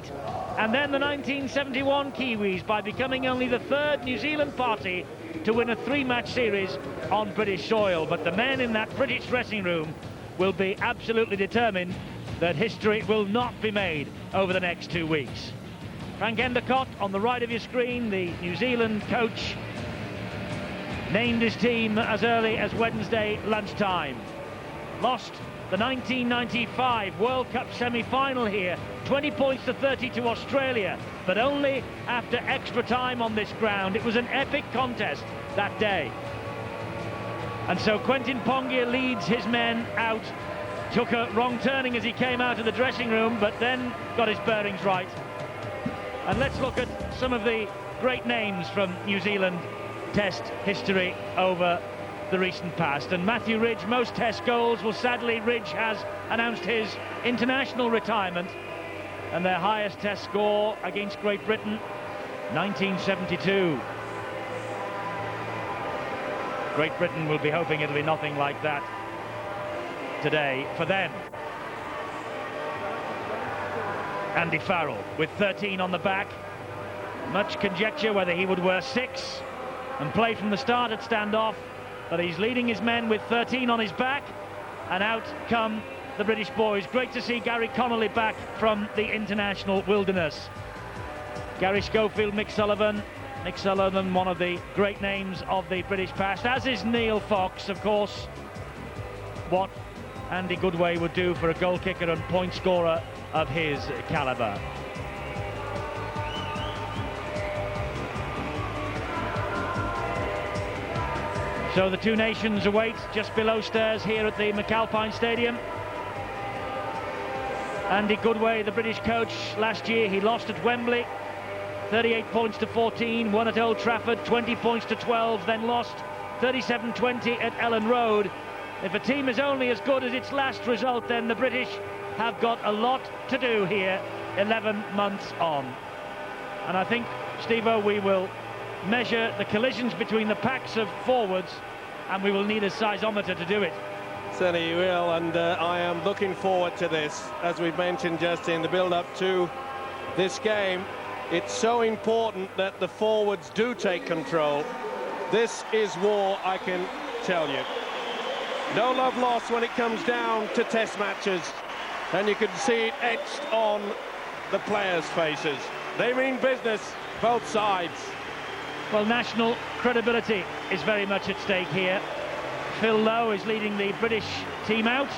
defeat, and then the 1971 Kiwis by becoming only the third New Zealand party to win a 3-match series on British soil. But the men in that British dressing room will be absolutely determined that history will not be made over the next 2 weeks. Frank Endacott on the right of your screen, the New Zealand coach, named his team as early as Wednesday lunchtime. Lost the 1995 World Cup semi-final here, 20 points to 30 to Australia, but only after extra time on this ground. It was an epic contest that day. And so Quentin Pongia leads his men out, took a wrong turning as he came out of the dressing room, but then got his bearings right. And let's look at some of the great names from New Zealand Test history over the recent past. And Matthew Ridge, most Test goals. Well, sadly, Ridge has announced his international retirement, and their highest Test score against Great Britain, 1972. Great Britain will be hoping it'll be nothing like that today for them. Andy Farrell with 13 on the back. Much conjecture whether he would wear 6 and play from the start at standoff, but he's leading his men with 13 on his back, and out come the British boys. Great to see Gary Connolly back from the international wilderness. Gary Schofield, Mick Sullivan, one of the great names of the British past, as is Neil Fox, of course. What Andy Goodway would do for a goal kicker and point scorer of his calibre. So the two nations await just below stairs here at the McAlpine Stadium. Andy Goodway, the British coach, last year he lost at Wembley, 38 points to 14, won at Old Trafford, 20 points to 12, then lost 37-20 at Ellen Road. If a team is only as good as its last result, then the British have got a lot to do here 11 months on. And I think, Steve-O, we will measure the collisions between the packs of forwards, and we will need a seismometer to do it. Certainly you will, and I am looking forward to this. As we've mentioned just in the build-up to this game, it's so important that the forwards do take control. This is war, I can tell you. No love lost when it comes down to Test matches, and you can see it etched on the players' faces. They mean business, both sides. Well, national credibility is very much at stake here. Phil Lowe is leading the British team out,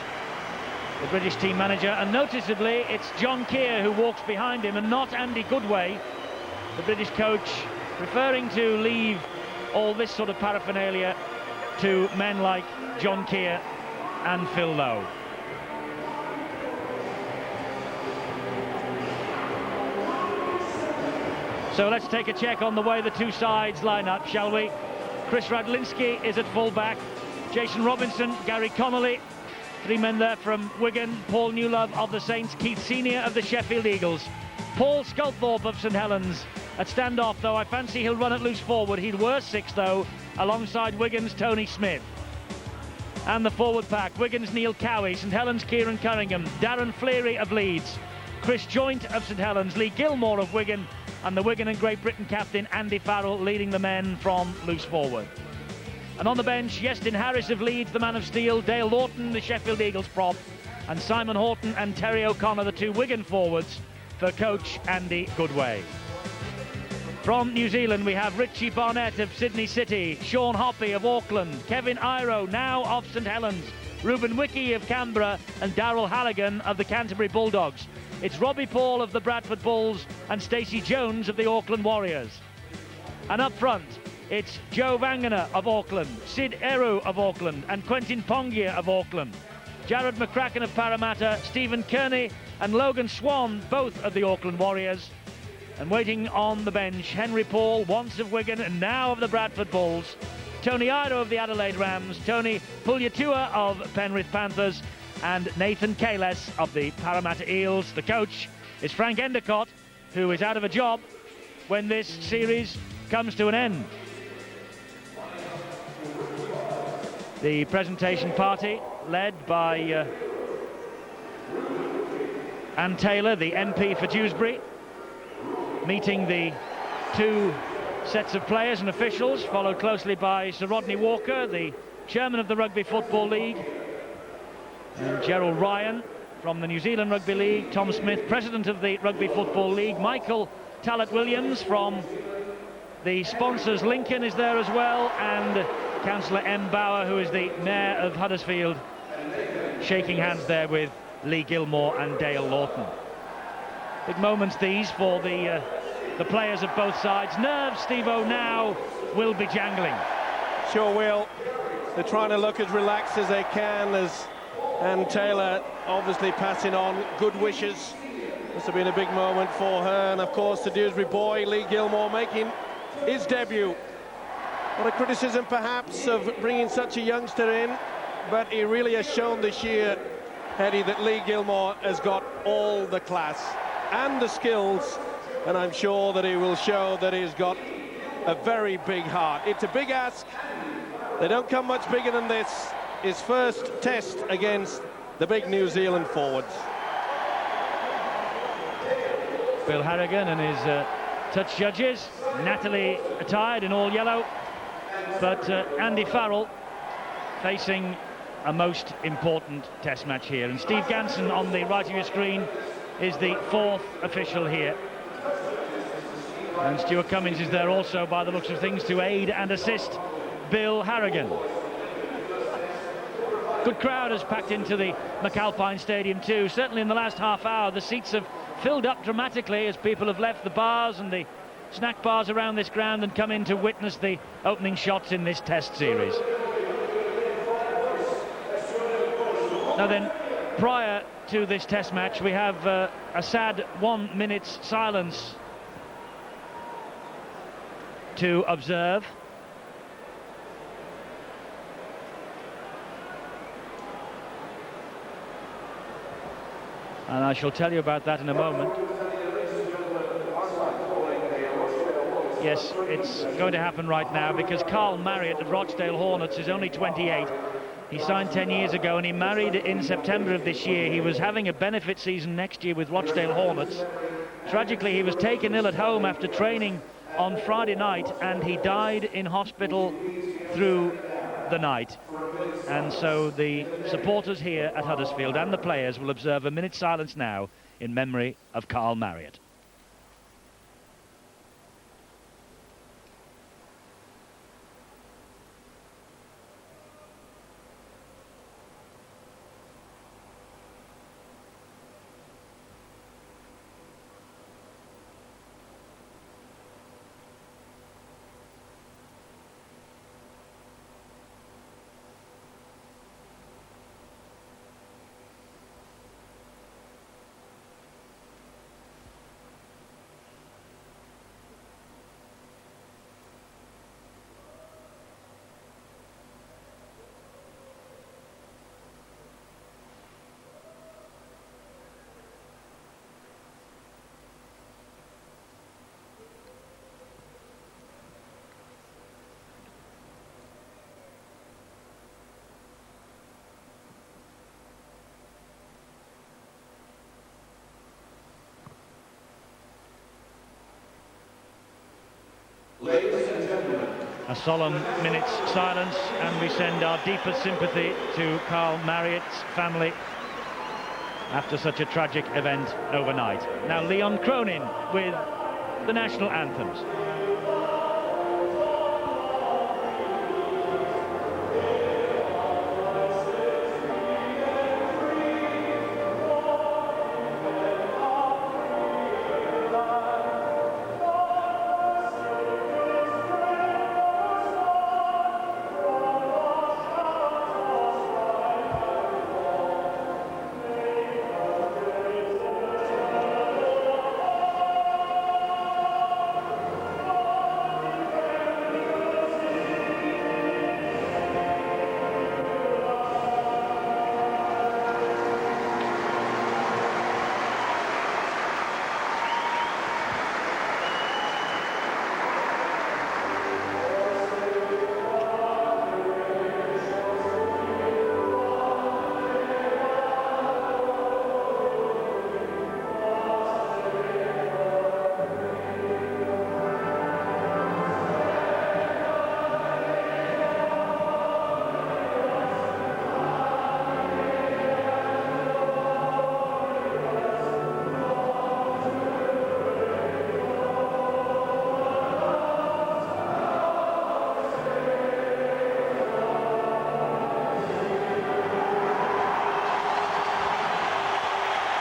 the British team manager, and noticeably it's John Keir who walks behind him and not Andy Goodway, the British coach, preferring to leave all this sort of paraphernalia to men like John Keir and Phil Lowe. So let's take a check on the way the two sides line up, shall we? Chris Radlinski is at full-back, Jason Robinson, Gary Connolly, three men there from Wigan, Paul Newlove of the Saints, Keith Senior of the Sheffield Eagles, Paul Sculthorpe of St Helens. At standoff, though, I fancy he'll run at loose forward. He'll wear 6, though, alongside Wigan's Tony Smith. And the forward pack, Wigan's Neil Cowie, St Helens Kieran Curringham, Darren Fleary of Leeds, Chris Joynt of St Helens, Lee Gilmore of Wigan, and the Wigan and Great Britain captain Andy Farrell leading the men from loose forward. And on the bench, Iestyn Harris of Leeds, the man of steel, Dale Lawton, the Sheffield Eagles prop, and Simon Horton and Terry O'Connor, the two Wigan forwards, for coach Andy Goodway. From New Zealand, we have Richie Barnett of Sydney City, Sean Hoppy of Auckland, Kevin Iro, now of St Helens, Ruben Wickie of Canberra, and Darrell Halligan of the Canterbury Bulldogs. It's Robbie Paul of the Bradford Bulls and Stacey Jones of the Auckland Warriors. And up front, it's Joe Vangana of Auckland, Sid Eru of Auckland, and Quentin Pongia of Auckland. Jared McCracken of Parramatta, Stephen Kearney and Logan Swan, both of the Auckland Warriors. And waiting on the bench, Henry Paul, once of Wigan and now of the Bradford Bulls, Tony Iro of the Adelaide Rams, Tony Puliatua of Penrith Panthers, and Nathan Kales of the Parramatta Eels. The coach is Frank Endacott, who is out of a job when this series comes to an end. The presentation party led by Anne Taylor, the MP for Dewsbury, meeting the two sets of players and officials, followed closely by Sir Rodney Walker, the chairman of the Rugby Football League, and Gerald Ryan from the New Zealand Rugby League, Tom Smith, president of the Rugby Football League, Michael Tallett-Williams from the sponsors, Lincoln, is there as well, and Councillor M. Bauer, who is the Mayor of Huddersfield, shaking hands there with Lee Gilmore and Dale Lawton. Big moments these for the players of both sides. Nerves, Steve-O, now will be jangling. Sure will. They're trying to look as relaxed as they can, and Taylor obviously passing on good wishes. Must have been a big moment for her, and of course the Dewsbury boy, Lee Gilmore, making his debut. What a criticism perhaps of bringing such a youngster in, but he really has shown this year, Eddie, that Lee Gilmore has got all the class and the skills, and I'm sure that he will show that he's got a very big heart. It's a big ask. They don't come much bigger than this. His first test against the big New Zealand forwards. Bill Harrigan and his touch judges, Natalie attired in all yellow, but Andy Farrell facing a most important test match here, and Steve Ganson on the right of your screen is the fourth official here, and Stuart Cummins is there also by the looks of things to aid and assist Bill Harrigan. Good crowd has packed into the McAlpine Stadium too. Certainly in the last half hour the seats have filled up dramatically as people have left the bars and the snack bars around this ground and come in to witness the opening shots in this test series. Now then, prior to this test match we have a sad 1 minute's silence to observe. And I shall tell you about that in a moment. Yes, it's going to happen right now because Carl Marriott of Rochdale Hornets is only 28. He signed 10 years ago and he married in September of this year. He was having a benefit season next year with Rochdale Hornets. Tragically, he was taken ill at home after training on Friday night and he died in hospital through the night. And so the supporters here at Huddersfield and the players will observe a minute's silence now in memory of Carl Marriott. A solemn minute's silence, and we send our deepest sympathy to Carl Marriott's family after such a tragic event overnight. Now Leon Cronin with the national anthems.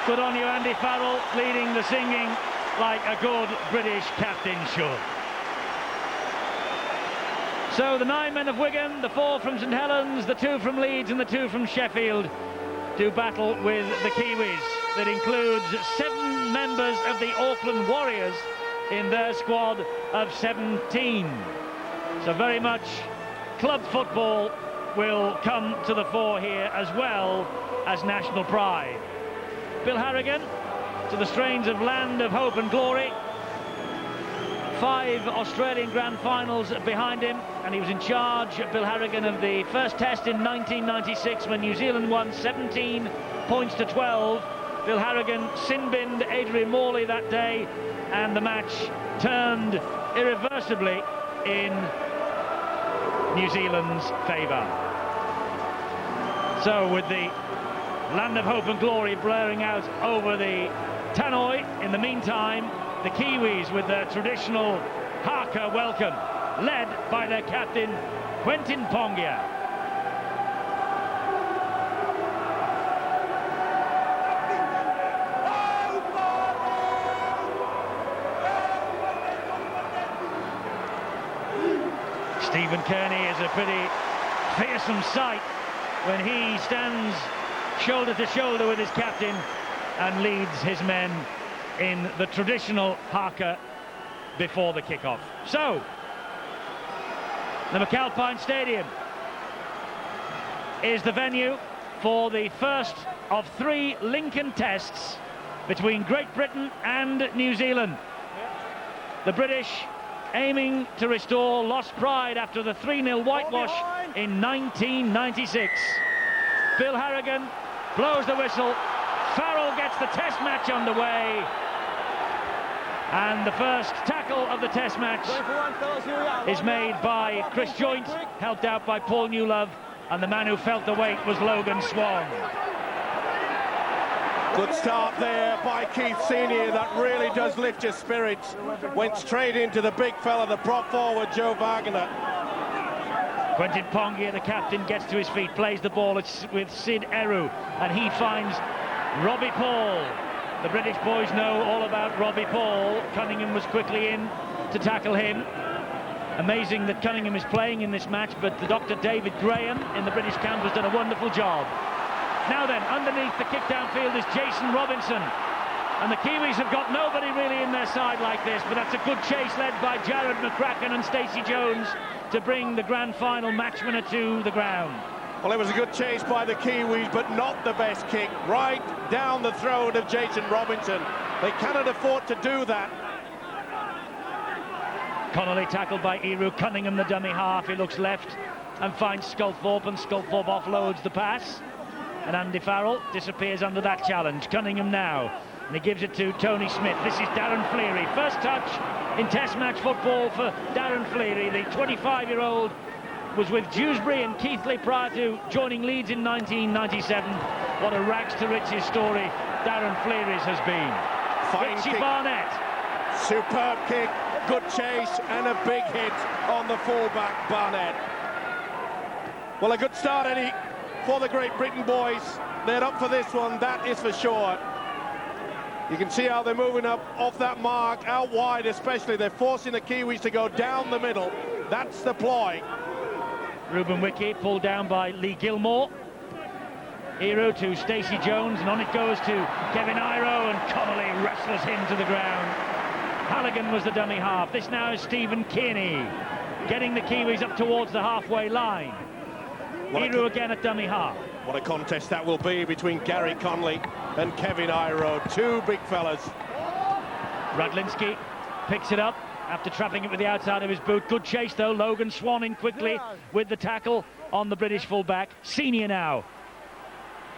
Good on you, Andy Farrell, leading the singing like a good British captain should. So the 9 men of Wigan, the 4 from St Helens, the 2 from Leeds and the 2 from Sheffield do battle with the Kiwis. That includes 7 members of the Auckland Warriors in their squad of 17. So very much club football will come to the fore here, as well as national pride. Bill Harrigan to the strains of Land of Hope and Glory. 5 Australian Grand Finals behind him, and he was in charge, Bill Harrigan, of the first test in 1996 when New Zealand won 17 points to 12. Bill Harrigan sin-binned Adrian Morley that day, and the match turned irreversibly in New Zealand's favour. So with the Land of Hope and Glory blaring out over the tannoy, in the meantime, the Kiwis with their traditional haka welcome, led by their captain, Quentin Pongia. Stephen Kearney is a pretty fearsome sight when he stands shoulder to shoulder with his captain and leads his men in the traditional haka before the kick-off. So, the McAlpine Stadium is the venue for the first of 3 Lincoln tests between Great Britain and New Zealand. The British aiming to restore lost pride after the 3-0 whitewash in 1996. Bill Harrigan blows the whistle. Farrell gets the test match underway. And the first tackle of the test match is made by Chris Joynt, helped out by Paul Newlove, and the man who felt the weight was Logan Swan. Good start there by Keith Senior. That really does lift your spirits. Went straight into the big fella, the prop forward, Joe Wagner. Quentin Pongia, the captain, gets to his feet, plays the ball with Sid Eru, and he finds Robbie Paul. The British boys know all about Robbie Paul. Cunningham was quickly in to tackle him. Amazing that Cunningham is playing in this match, but the Dr. David Graham in the British camp has done a wonderful job. Now then, underneath the kick downfield is Jason Robinson. And the Kiwis have got nobody really in their side like this, but that's a good chase led by Jared McCracken and Stacey Jones to bring the grand final match winner to the ground. Well, it was a good chase by the Kiwis, but not the best kick. Right down the throat of Jason Robinson. They cannot afford to do that. Connolly tackled by Eru. Cunningham, the dummy half. He looks left and finds Sculthorpe, and Sculthorpe offloads the pass. And Andy Farrell disappears under that challenge. Cunningham now, and he gives it to Tony Smith. This is Darren Fleary. First touch in Test match football for Darren Fleary. The 25-year-old was with Dewsbury and Keighley prior to joining Leeds in 1997. What a rags to riches story Darren Fleary's has been. Fine Richie kick. Barnett. Superb kick, good chase, and a big hit on the fullback, Barnett. Well, a good start, Eddie, for the Great Britain boys. They're up for this one, that is for sure. You can see how they're moving up off that mark, out wide especially. They're forcing the Kiwis to go down the middle. That's the ploy. Ruben Wiki pulled down by Lee Gilmore. Eru to Stacey Jones, and on it goes to Kevin Iro, and Connolly wrestles him to the ground. Halligan was the dummy half. This now is Stephen Kearney getting the Kiwis up towards the halfway line. Eru again at dummy half. What a contest that will be between Gary Connolly and Kevin Iro. 2 big fellas. Radlinski picks it up after trapping it with the outside of his boot. Good chase though. Logan Swan in quickly with the tackle on the British fullback. Senior now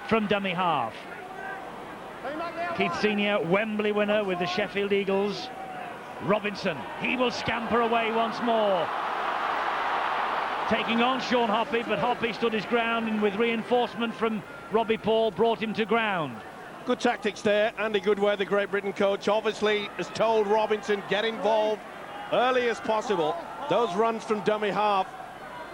from dummy half. Keith Senior, Wembley winner with the Sheffield Eagles. Robinson, he will scamper away once more, taking on Sean Hoppy, but Hoppy stood his ground, and with reinforcement from Robbie Paul brought him to ground. Good tactics there. Andy Goodway, the Great Britain coach, obviously has told Robinson, get involved early as possible. Those runs from dummy half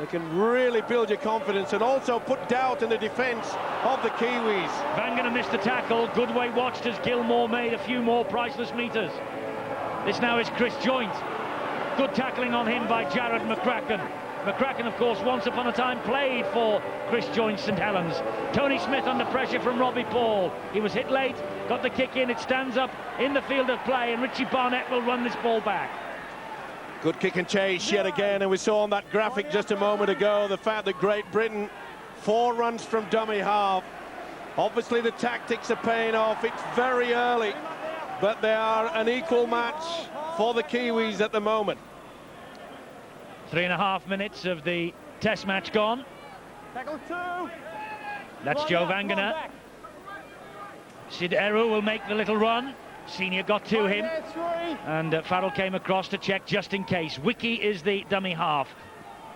They can really build your confidence and also put doubt in the defence of the Kiwis. Vangana missed the tackle. Goodway watched as Gilmore made a few more priceless metres. This now is Chris Joynt. Good tackling on him by Jared McCracken. McCracken, of course, once upon a time played for Chris Joynt St Helens. Tony Smith under pressure from Robbie Paul. He was hit late, got the kick in, it stands up in the field of play, and Richie Barnett will run this ball back. Good kick and chase yet again, and we saw on that graphic just a moment ago the fact that Great Britain 4 runs from dummy half. Obviously the tactics are paying off. It's very early, but they are an equal match for the Kiwis at the moment. 3.5 minutes of the test match gone. Tackle 2. That's Joe Vangana. Sid Eru will make the little run. Senior got to him, and Farrell came across to check just in case. Wiki is the dummy half.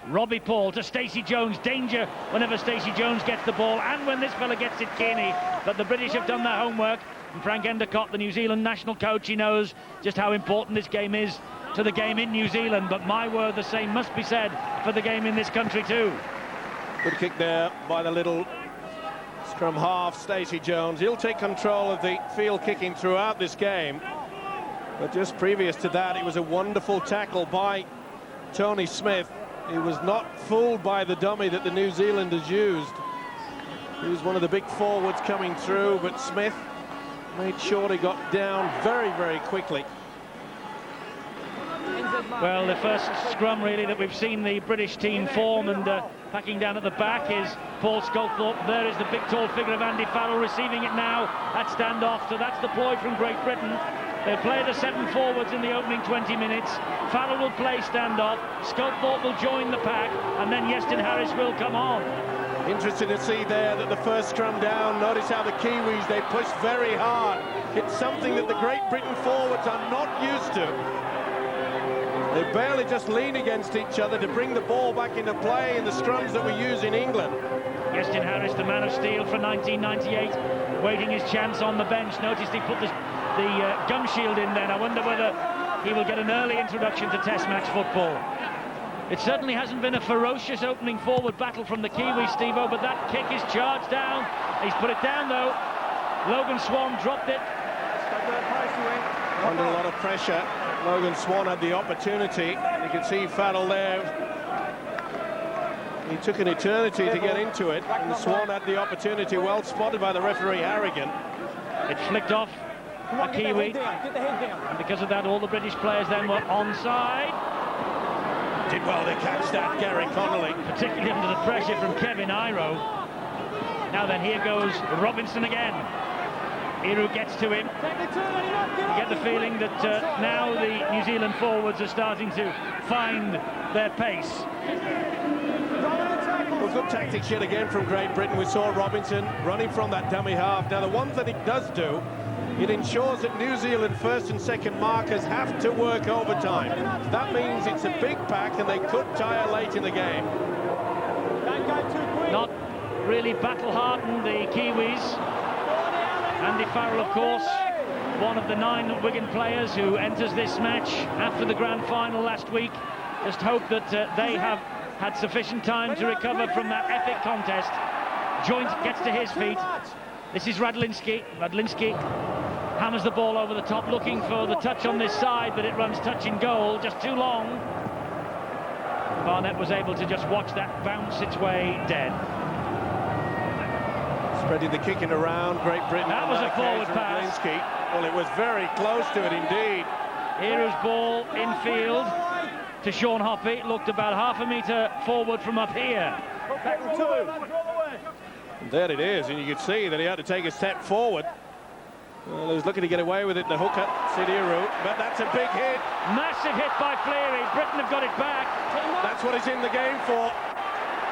Robbie Paul to Stacey Jones. Danger whenever Stacey Jones gets the ball, and when this fella gets it, Kearney. But the British have done their homework, and Frank Endacott, the New Zealand national coach, he knows just how important this game is to the game in New Zealand. But my word, the same must be said for the game in this country too. Good kick there by the little scrum half, Stacey Jones. He'll take control of the field kicking throughout this game. But just previous to that, it was a wonderful tackle by Tony Smith. He was not fooled by the dummy that the New Zealanders used. He was one of the big forwards coming through, but Smith made sure he got down very, very quickly. Well, the first scrum really that we've seen the British team form, and packing down at the back is Paul Sculthorpe. There is the big tall figure of Andy Farrell receiving it now at standoff. So that's the ploy from Great Britain. They'll play the 7 forwards in the opening 20 minutes. Farrell will play standoff. Sculthorpe will join the pack, and then Iestyn Harris will come on. Interesting to see there that the first scrum down, notice how the Kiwis, they push very hard. It's something that the Great Britain forwards are not used to. They barely just lean against each other to bring the ball back into play in the scrums that we use in England. Iestyn Harris, the man of steel for 1998, waiting his chance on the bench. Noticed he put the gum shield in then. I wonder whether he will get an early introduction to test match football. It certainly hasn't been a ferocious opening forward battle from the Kiwis, Steve-O, but that kick is charged down. He's put it down though. Logan Swan dropped it. Under a lot of pressure. Logan Swan had the opportunity. You can see Farrell there. He took an eternity to get into it, and Swan had the opportunity. Well spotted by the referee Harrigan. It flicked off a Kiwi, and because of that all the British players then were onside. Did well to catch that, Gary Connolly. Particularly under the pressure from Kevin Iro. Now then, here goes Robinson again. Eru gets to him. You get the feeling that now the New Zealand forwards are starting to find their pace. Well, good tactics yet again from Great Britain. We saw Robinson running from that dummy half. Now, the one thing it does do, it ensures that New Zealand first and second markers have to work overtime. That means it's a big pack and they could tire late in the game. Not really battle-hardened, the Kiwis. Andy Farrell, of course, one of the 9 Wigan players who enters this match after the grand final last week. Just hope that they have had sufficient time to recover from that epic contest. Joynt gets to his feet. This is Radlinski. Radlinski hammers the ball over the top, looking for the touch on this side, but it runs touch in goal, just too long. Barnett was able to just watch that bounce its way dead. Spreading the kicking around, Great Britain. That was a forward pass. Well, it was very close to it indeed. Eru's ball infield to Sean Hoppy. Looked about half a metre forward from up here. And there it is, and you could see that he had to take a step forward. Well, he was looking to get away with it, the hooker, Sid Eru, but that's a big hit. Massive hit by Fleary. Britain have got it back. That's what he's in the game for.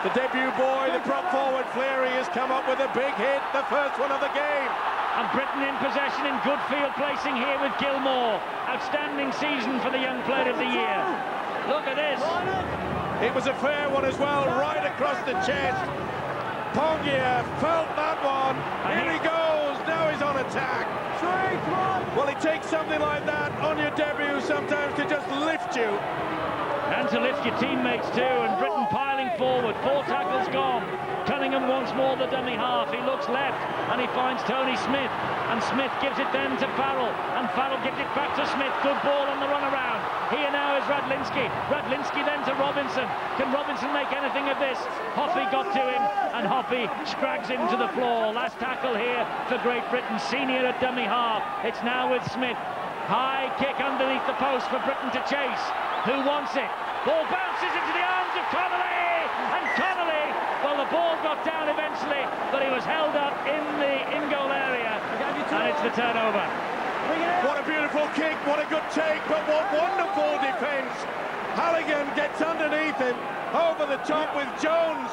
The debut boy, the prop forward Fleary, has come up with a big hit, the first one of the game. And Britain in possession in good field placing here with Gilmore. Outstanding season for the young player of the year. Look at this. It was a fair one as well, right across the chest. Pongia felt that one. Here he goes, now he's on attack. Well, it takes something like that on your debut sometimes to just lift you. And to lift your teammates too, and Britain piling forward. 4 tackles gone. Cunningham once more the dummy half. He looks left and he finds Tony Smith. And Smith gives it then to Farrell. And Farrell gives it back to Smith. Good ball on the run around. Here now is Radlinski. Radlinski then to Robinson. Can Robinson make anything of this? Hoppy got to him and Hoppy scrags him to the floor. Last tackle here for Great Britain. Senior at dummy half. It's now with Smith. High kick underneath the post for Britain to chase. Who wants it? Ball bounces into the arms of Connolly, and Connolly, well, the ball got down eventually, but he was held up in the in-goal area, and it's the turnover. What a beautiful kick, what a good take, but what wonderful defence. Halligan gets underneath him, over the top with Jones.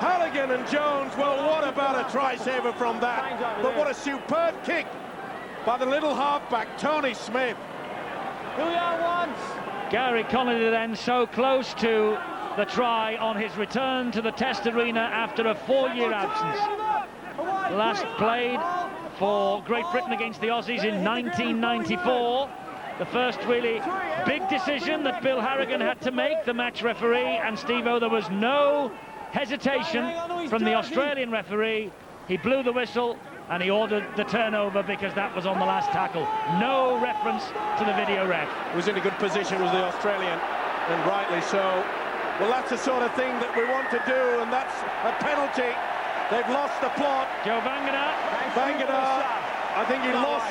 Halligan and Jones, well, what about a try saver from that? But what a superb kick by the little halfback, Tony Smith. Gary Connolly then so close to the try on his return to the Test arena after a 4-year absence. Last played for Great Britain against the Aussies in 1994. The first really big decision that Bill Harrigan had to make, the match referee, and Steve-O, there was no hesitation from the Australian referee. He blew the whistle and he ordered the turnover because that was on the last tackle. No reference to the video ref. Was in a good position, was the Australian, and rightly so. Well, that's the sort of thing that we want to do, and that's a penalty. They've lost the plot. Joe Vangana. I think he lost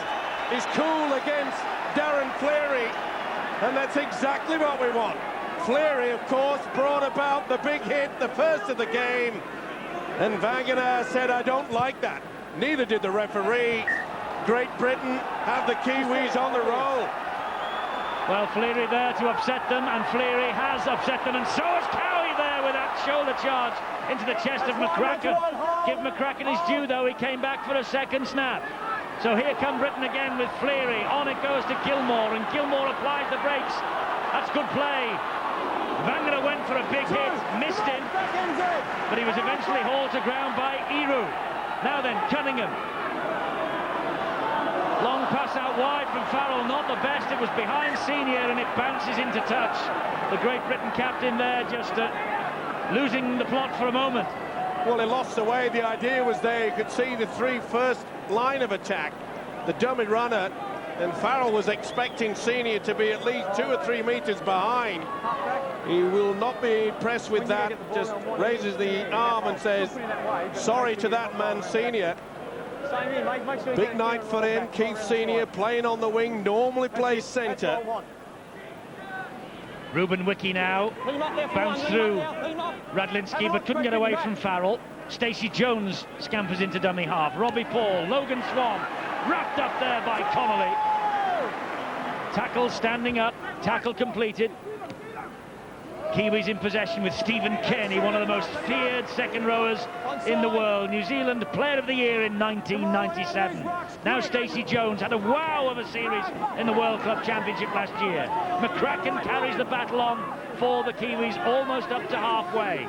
his cool against Darren Fleary, and that's exactly what we want. Fleary, of course, brought about the big hit, the first of the game, and Vangana said, I don't like that. Neither did the referee. Great Britain have the Kiwis on the roll. Well, Fleary there to upset them, and Fleary has upset them, and so is Cowie there with that shoulder charge into the chest of McCracken. Give McCracken his due, though. He came back for a second snap. So here come Britain again with Fleary. On it goes to Gilmore, and Gilmore applies the brakes. That's good play. Vangana went for a big hit, missed him, but he was eventually hauled to ground by Iru. Now then, Cunningham. Long pass out wide from Farrell, not the best. It was behind Senior and it bounces into touch. The Great Britain captain there just losing the plot for a moment. Well, he lost the way. The idea was there. You could see the first line of attack. The dummy runner, and Farrell was expecting Senior to be at least 2 or 3 meters behind. He will not be impressed with that. Just raises the arm and says, sorry to that man, Senior. Big night for him. Keith Senior playing on the wing, normally plays centre. Ruben Wiki now bounced through Radlinski but couldn't get away from Farrell. Stacey Jones scampers into dummy half. Robbie Paul, Logan Swan wrapped up there by Connolly. Tackle standing up, tackle completed. Kiwis in possession with Stephen Kearney, one of the most feared second rowers in the world. New Zealand Player of the Year in 1997. Now Stacey Jones had a wow of a series in the World Club Championship last year. McCracken carries the battle on for the Kiwis almost up to halfway.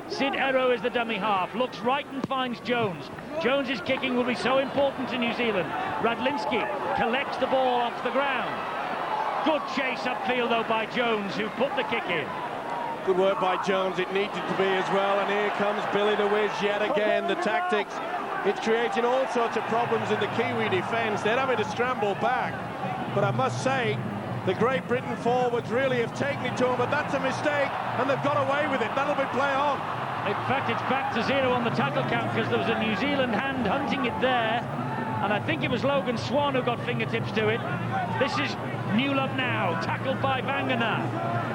Sid Erro is the dummy half, looks right and finds Jones. Jones's kicking will be so important to New Zealand. Radlinski collects the ball off the ground. Good chase upfield though by Jones, who put the kick in. Good work by Jones, it needed to be as well, and here comes Billy the Wiz yet again. The tactics, it's creating all sorts of problems in the Kiwi defence. They're having to scramble back, but I must say the Great Britain forwards really have taken it to them, but that's a mistake and they've got away with it. That'll be play on. In fact, it's back to 0 on the tackle count because there was a New Zealand hand hunting it there, and I think it was Logan Swan who got fingertips to it. This is New Love now, tackled by Vangana.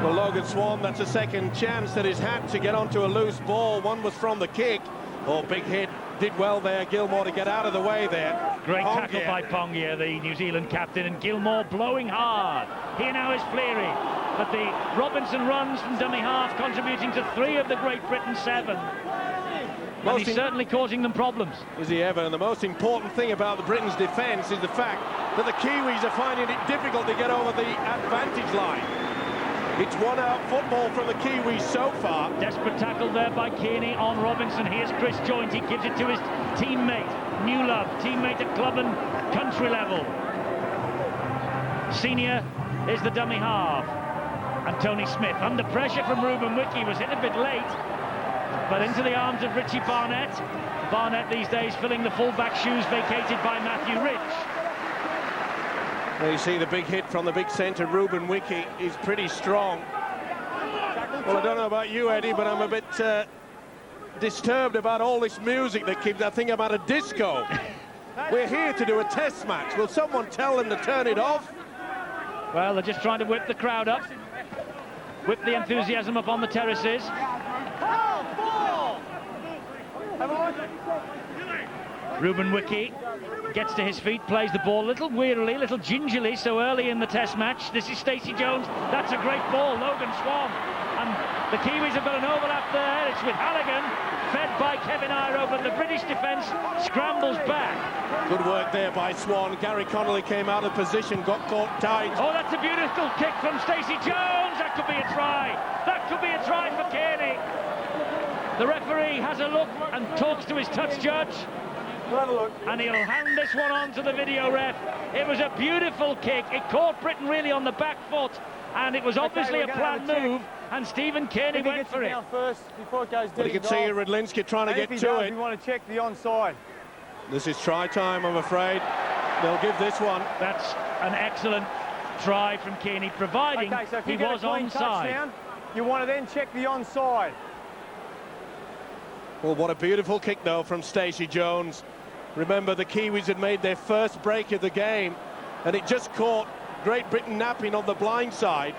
Well, Logan Swan, that's a second chance that he's had to get onto a loose ball. One was from the kick. Oh, big hit. Did well there, Gilmore, to get out of the way there. Great tackle by Pongia, the New Zealand captain, and Gilmore blowing hard. Here now is Fleary. But the Robinson runs from dummy half, contributing to 3 of the Great Britain 7. And he's certainly causing them problems. Is he ever? And the most important thing about the Britain's defence is the fact that the Kiwis are finding it difficult to get over the advantage line. It's one-out football from the Kiwis so far. Desperate tackle there by Kearney on Robinson. Here's Chris Joint. He gives it to his teammate, New Love, teammate at club and country level. Senior is the dummy half. And Tony Smith, under pressure from Ruben Wiki, was hit a bit late, but into the arms of Richie Barnett. Barnett these days filling the full-back shoes vacated by Matthew Rich. Well, you see the big hit from the big centre. Ruben Wiki is pretty strong. Well, I don't know about you, Eddie, but I'm a bit disturbed about all this music that keeps... I think I'm at a disco. We're here to do a test match. Will someone tell them to turn it off? Well, they're just trying to whip the crowd up, whip the enthusiasm up on the terraces. Ruben Wiki gets to his feet, plays the ball a little wearily, a little gingerly, so early in the test match. This is Stacey Jones. That's a great ball, Logan Swan. And the Kiwis have got an overlap there. It's with Halligan, fed by Kevin Iro, but the British defence scrambles back. Good work there by Swan. Gary Connolly came out of position, got caught tight. Oh, that's a beautiful kick from Stacey Jones. That could be a try. That could be a try for Kearney. The referee has a look and talks to his touch judge. And he'll hand this one on to the video ref. It was a beautiful kick. It caught Britain really on the back foot, and it was obviously a planned move, and Stephen Kearney went for it. First, before it goes But you can see Radlinski trying to get to it. We want to check the onside. This is try time, I'm afraid. They'll give this one. That's an excellent try from Kearney, providing so he was onside. You want to then check the onside. Well, what a beautiful kick, though, from Stacey Jones. Remember, the Kiwis had made their first break of the game, and it just caught Great Britain napping on the blind side.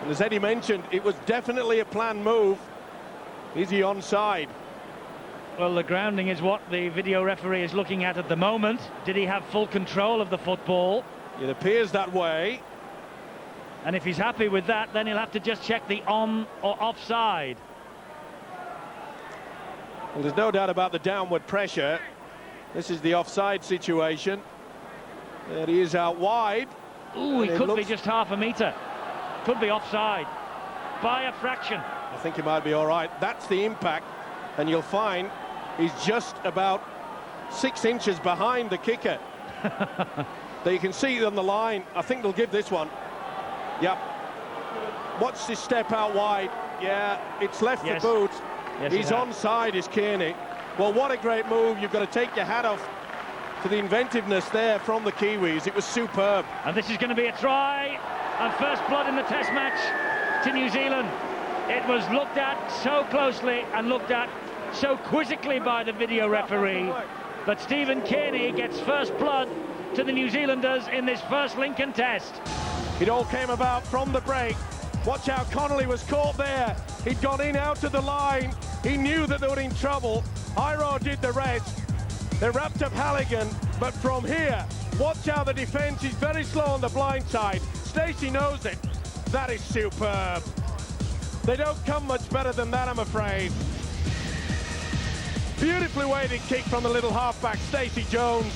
And as Eddie mentioned, it was definitely a planned move. Is he onside? Well, the grounding is what the video referee is looking at the moment. Did he have full control of the football? It appears that way. And if he's happy with that, then he'll have to just check the on or offside. Well, there's no doubt about the downward pressure. This is the offside situation. There he is out wide. Ooh, he could be just half a metre. Could be offside by a fraction. I think he might be all right. That's the impact, and you'll find he's just about 6 inches behind the kicker. There you can see it on the line. I think they'll give this one. Yep. Watch this step out wide. Yeah, it's left the boot. Yes, he's onside, is Kearney. Well, what a great move. You've got to take your hat off to the inventiveness there from the Kiwis. It was superb. And this is going to be a try, and first blood in the test match to New Zealand. It was looked at so closely and looked at so quizzically by the video referee, but Stephen Kearney gets first blood to the New Zealanders in this first Lincoln test. It all came about from the break. Watch how Connolly was caught there. He'd gone in out of the line. He knew that they were in trouble. Iro did the rest. They wrapped up Halligan, but from here, watch how the defence is very slow on the blind side. Stacey knows it. That is superb. They don't come much better than that, I'm afraid. Beautifully weighted kick from the little halfback, Stacey Jones.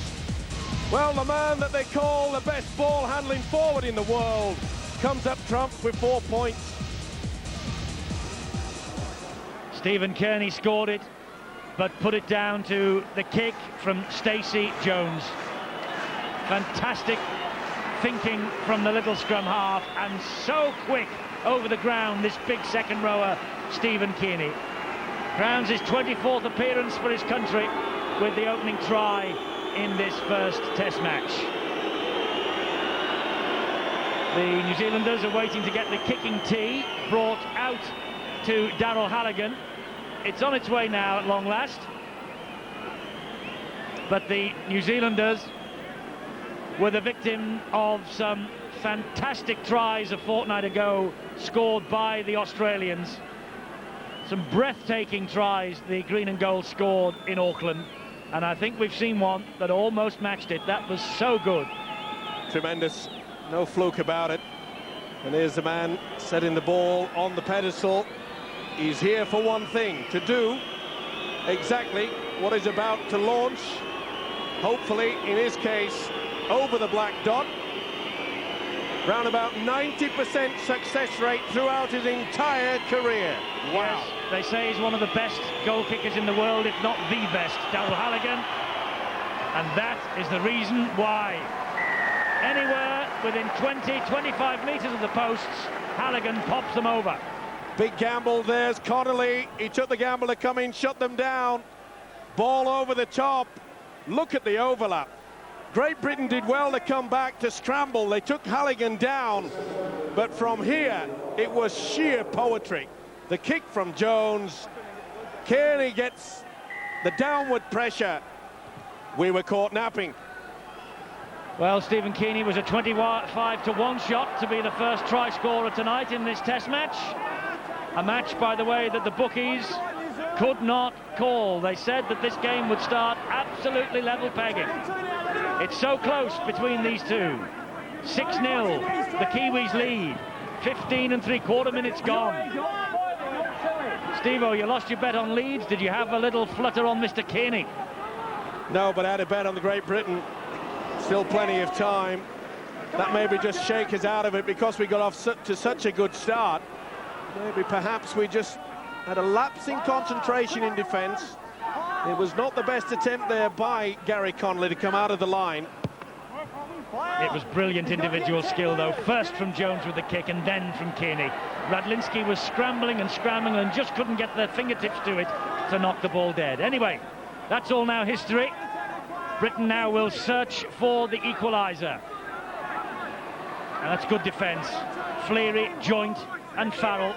Well, the man that they call the best ball handling forward in the world comes up trumps with 4 points. Stephen Kearney scored it, but put it down to the kick from Stacey Jones. Fantastic thinking from the little scrum half, and so quick over the ground, this big second rower, Stephen Kearney. Crowns his 24th appearance for his country with the opening try in this first test match. The New Zealanders are waiting to get the kicking tee brought out to Daryl Halligan. It's on its way now at long last. But the New Zealanders were the victim of some fantastic tries a fortnight ago scored by the Australians. Some breathtaking tries the green and gold scored in Auckland, and I think we've seen one that almost matched it. That was so good. Tremendous, no fluke about it. And here's the man setting the ball on the pedestal. He's here for one thing, to do exactly what he's about to launch. Hopefully, in his case, over the black dot. Round about 90% success rate throughout his entire career. Wow. Yes, they say he's one of the best goal kickers in the world, if not the best, Daryl Halligan. And that is the reason why. Anywhere within 20-25 metres of the posts. Halligan pops them over. Big gamble, there's Connolly. He took the gamble to come in, shut them down. Ball over the top. Look at the overlap. Great Britain did well to come back to scramble. They took Halligan down, but from here it was sheer poetry. The kick from Jones. Kearney gets the downward pressure. We were caught napping. Well, Stephen Kearney was a 25-1 shot to be the first try scorer tonight in this test match. A match, by the way, that the bookies could not call. They said that this game would start absolutely level pegging. It's so close between these two. 6-0, the Kiwis lead. 15 3/4 minutes gone. Steve-O, you lost your bet on Leeds. Did you have a little flutter on Mr. Kearney? No, but I had a bet on the Great Britain. Still plenty of time. That maybe just shake us out of it because we got off to such a good start. Maybe perhaps we just had a lapse in concentration in defence. It was not the best attempt there by Gary Connolly to come out of the line. It was brilliant individual skill, though. First from Jones with the kick and then from Kearney. Radlinski was scrambling and scrambling and just couldn't get their fingertips to it to knock the ball dead. Anyway, that's all now history. Britain now will search for the equaliser. And that's good defence. Fleary, Joint and Farrell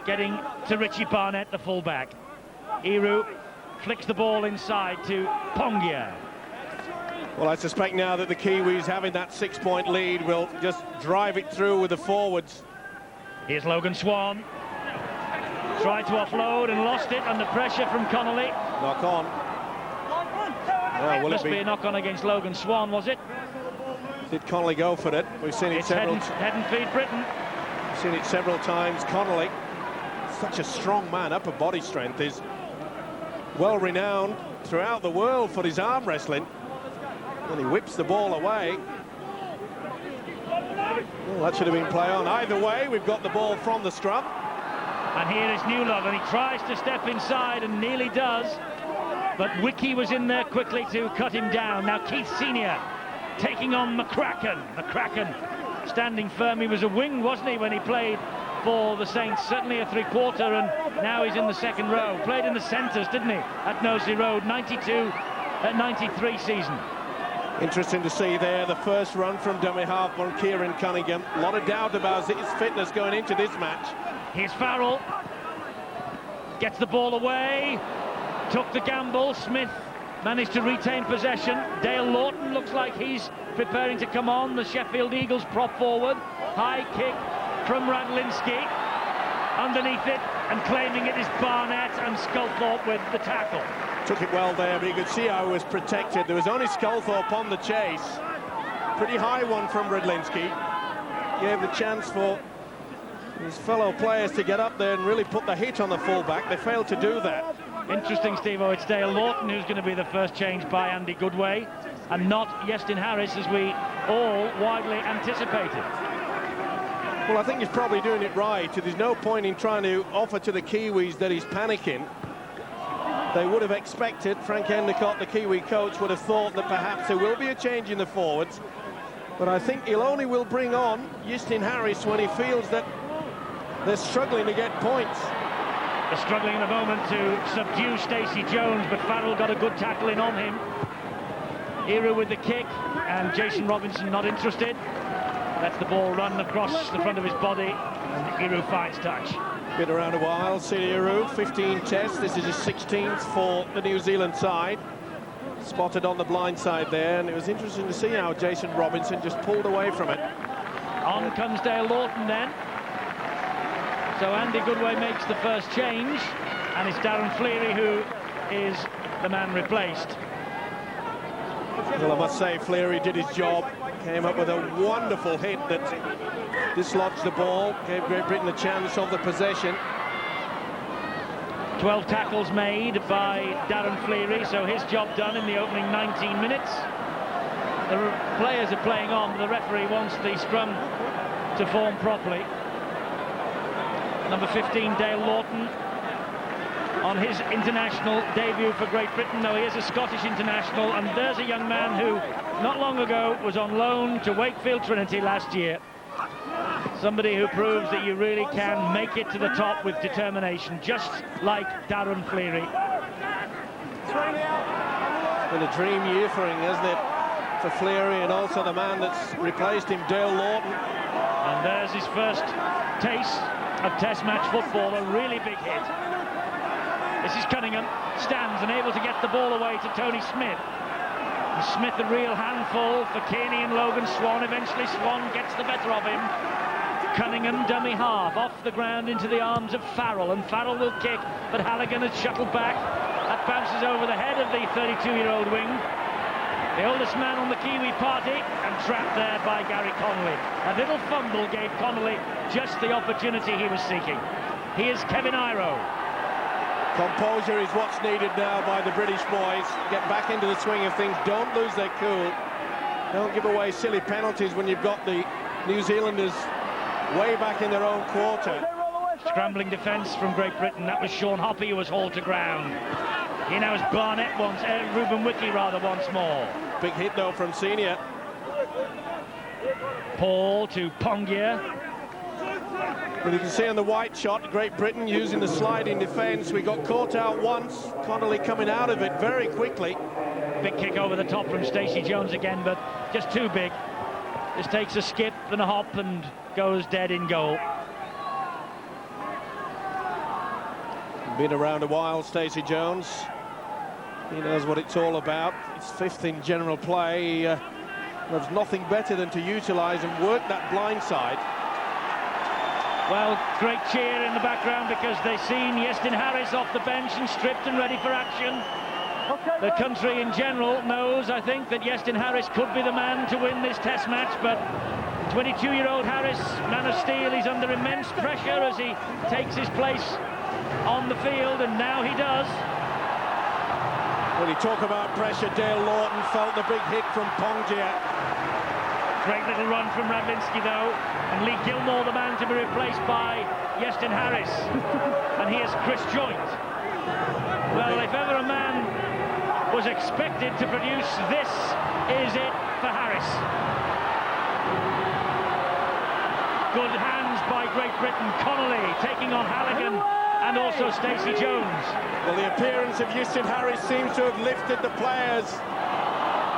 getting to Richie Barnett, the fullback. Iru flicks the ball inside to Pongia. Well, I suspect now that the Kiwis, having that 6-point lead, will just drive it through with the forwards. Here's Logan Swan. Tried to offload and lost it under pressure from Connolly. Knock on. Well, Must be a knock on against Logan Swan, was it? Did Connolly go for it? We've seen it several times. Head and feed Britain. We've seen it several times. Connolly, such a strong man, upper body strength, is well renowned throughout the world for his arm wrestling. And he whips the ball away. Well, that should have been play on. Either way, we've got the ball from the scrum. And here is Newlove, and he tries to step inside and nearly does. But Wiki was in there quickly to cut him down. Now Keith Senior taking on McCracken. McCracken standing firm. He was a wing, wasn't he, when he played for the Saints? Certainly a three-quarter, and now he's in the second row. Played in the centres, didn't he, at Knowsley Road, 92-93 season. Interesting to see there the first run from dummy half on Kieran Cunningham. A lot of doubt about his fitness going into this match. Here's Farrell. Gets the ball away. Took the gamble. Smith managed to retain possession. Dale Lawton looks like he's preparing to come on. The Sheffield Eagles prop forward. High kick from Radlinski. Underneath it and claiming it is Barnett, and Sculthorpe with the tackle. Took it well there, but you could see how it was protected. There was only Sculthorpe on the chase. Pretty high one from Radlinski. Gave the chance for his fellow players to get up there and really put the hit on the fullback. They failed to do that. Interesting, Steve-O, it's Dale Lawton who's going to be the first change by Andy Goodway, and not Iestyn Harris, as we all widely anticipated. Well, I think he's probably doing it right. There's no point in trying to offer to the Kiwis that he's panicking. They would have expected, Frank Endicott, the Kiwi coach, would have thought that perhaps there will be a change in the forwards. But I think he'll only will bring on Iestyn Harris when he feels that they're struggling to get points. They're struggling in a moment to subdue Stacey Jones, but Farrell got a good tackle in on him. Iru with the kick, and Jason Robinson not interested. Lets the ball run across the front of his body, and Iru finds touch. Been around a while, Iru, 15 tests. This is his 16th for the New Zealand side. Spotted on the blind side there, and it was interesting to see how Jason Robinson just pulled away from it. On comes Dale Lawton then. So Andy Goodway makes the first change, and it's Darren Fleary who is the man replaced. Well, I must say, Fleary did his job. Came up with a wonderful hit that dislodged the ball, gave Great Britain a chance of the possession. 12 tackles made by Darren Fleary, so his job done in the opening 19 minutes. The players are playing on, but the referee wants the scrum to form properly. Number 15, Dale Lawton, on his international debut for Great Britain. No, he is a Scottish international, and there's a young man who not long ago was on loan to Wakefield Trinity last year. Somebody who proves that you really can make it to the top with determination, just like Darren Fleary. It's been a dream year for him, hasn't it? For Fleary, and also the man that's replaced him, Dale Lawton. And there's his first taste of Test match football, a really big hit. This is Cunningham, stands and able to get the ball away to Tony Smith. And Smith a real handful for Kearney and Logan Swan. Eventually Swan gets the better of him. Cunningham, dummy half, off the ground into the arms of Farrell, and Farrell will kick, but Halligan has shuttled back. That bounces over the head of the 32-year-old wing. The oldest man on the Kiwi party, and trapped there by Gary Connolly. A little fumble gave Connolly just the opportunity he was seeking. He is Kevin Iro. Composure is what's needed now by the British boys. Get back into the swing of things. Don't lose their cool. Don't give away silly penalties when you've got the New Zealanders way back in their own quarter. Scrambling defence from Great Britain. That was Sean Hoppy who was hauled to ground. Here now is Barnett Ruben Wiki rather once more. Big hit though from Senior. Paul to Pongia. Well, you can see on the white shot, Great Britain using the sliding defence. We got caught out once. Connolly coming out of it very quickly. Big kick over the top from Stacey Jones again, but just too big. Just takes a skip and a hop and goes dead in goal. Been around a while, Stacey Jones. He knows what it's all about. He's fifth in general play. There's nothing better than to utilise and work that blind side. Well, great cheer in the background because they've seen Iestyn Harris off the bench and stripped and ready for action. The country in general knows, I think, that Iestyn Harris could be the man to win this Test match, but 22-year-old Harris, man of steel, he's under immense pressure as he takes his place on the field, and now he does. When you talk about pressure, Dale Lawton felt the big hit from Pongia. Great little run from Radlinski though, and Lee Gilmore the man to be replaced by Iestyn Harris. And here's Chris Joynt. Well, if ever a man was expected to produce, this is it for Harris. Good hands by Great Britain. Connolly taking on Halligan and also Stacey Jones. Well, the appearance of Iestyn Harris seems to have lifted the players.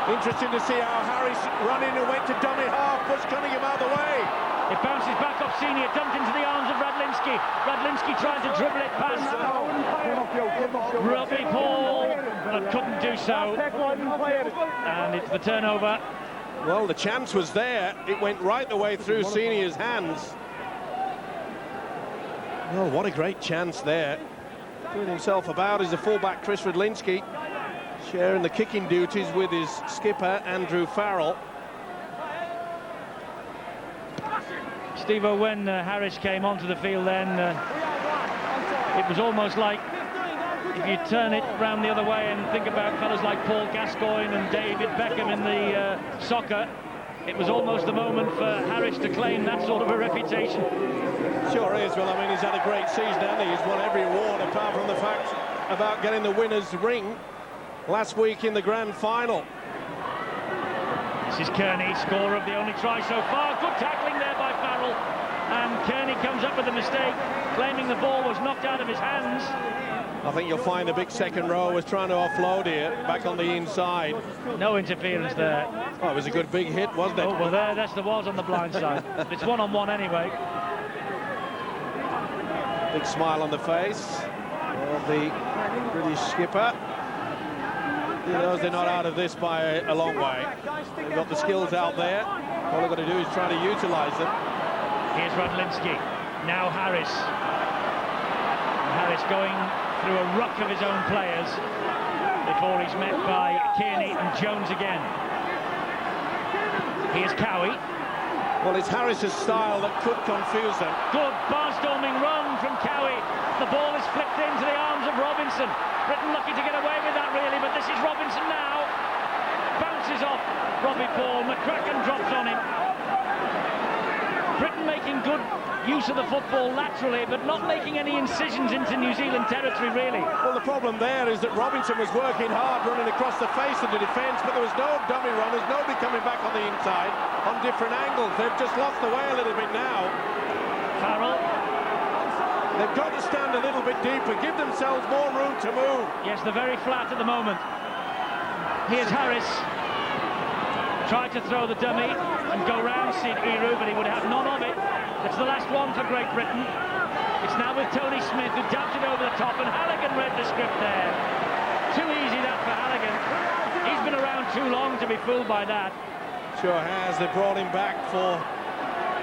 Interesting to see how Harris running and went to dummy half, pushed Cunningham out of the way. It bounces back off Senior, dumped into the arms of Radlinski. Radlinski trying to dribble it past Robbie Paul, but couldn't do so. And it's the turnover. Well, the chance was there. It went right the way through Senior's hands. Well, what a great chance there. Doing himself about is the fullback Chris Radlinski, sharing the kicking duties with his skipper Andrew Farrell. Steve-O, when Harris came onto the field then, it was almost like, if you turn it round the other way and think about fellas like Paul Gascoigne and David Beckham in the soccer, it was almost the moment for Harris to claim that sort of a reputation. Sure is. Well, I mean, he's had a great season, hasn't he? He's won every award apart from the fact about getting the winner's ring last week in the grand final. This is Kearney, scorer of the only try so far. Good tackling there by Farrell. And Kearney comes up with a mistake, claiming the ball was knocked out of his hands. I think you'll find the big second row was trying to offload here, back on the inside. No interference there. Oh, it was a good big hit, wasn't it? Oh, well, there was on the blind side. It's one-on-one anyway. Big smile on the face of the British skipper. He knows they're not out of this by a long way. They've got the skills out there. All they've got to do is try to utilise them. Here's Radlinski. Now Harris. Harris going through a ruck of his own players before he's met by Kearney and Jones again. Here's Cowie. Well, it's Harris's style that could confuse them. Good barnstorming run from Cowie. The ball is flipped into the arms of Robinson. Britain lucky to get away with that, really, but this is Robinson now. Bounces off Robbie Paul. McCracken drops on him. Britain make making good use of the football laterally, but not making any incisions into New Zealand territory, really. Well, the problem there is that Robinson was working hard, running across the face of the defence, but there was no dummy runners, nobody coming back on the inside on different angles. They've just lost the way a little bit now. Farrell. They've got to stand a little bit deeper, give themselves more room to move. Yes, they're very flat at the moment. Here's Harris. Tried to throw the dummy and go round Sid Eru, but he would have none of it. It's the last one for Great Britain. It's now with Tony Smith, who dabbed it over the top, and Halligan read the script there. Too easy that for Halligan. He's been around too long to be fooled by that. Sure has. They brought him back for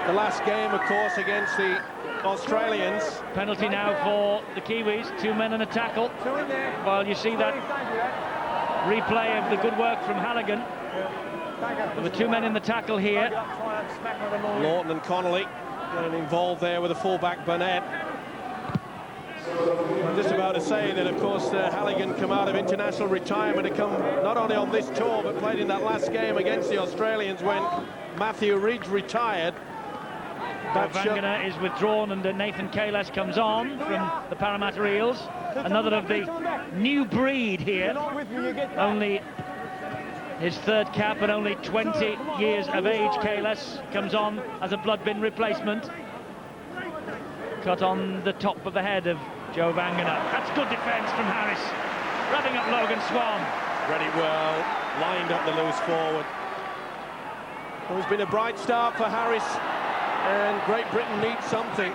the last game, of course, against the Australians. Penalty now for the Kiwis. 2 men and a tackle. Well, you see that replay of the good work from Halligan. There were 2 men in the tackle here. Lawton and Connolly getting involved there with the fullback Burnett. I'm just about to say that, of course, Halligan come out of international retirement to come not only on this tour, but played in that last game against the Australians when Matthew Ridge retired. Vangana is withdrawn and Nathan Kalas comes on from the Parramatta Eels. Another of the new breed here. Only his 3rd cap and only 20 years of age. Kalas comes on as a blood bin replacement. Cut on the top of the head of Joe Vangana. That's good defence from Harris. Rubbing up Logan Swan. Ready well, lined up the loose forward. Well, it's been a bright start for Harris, and Great Britain needs something,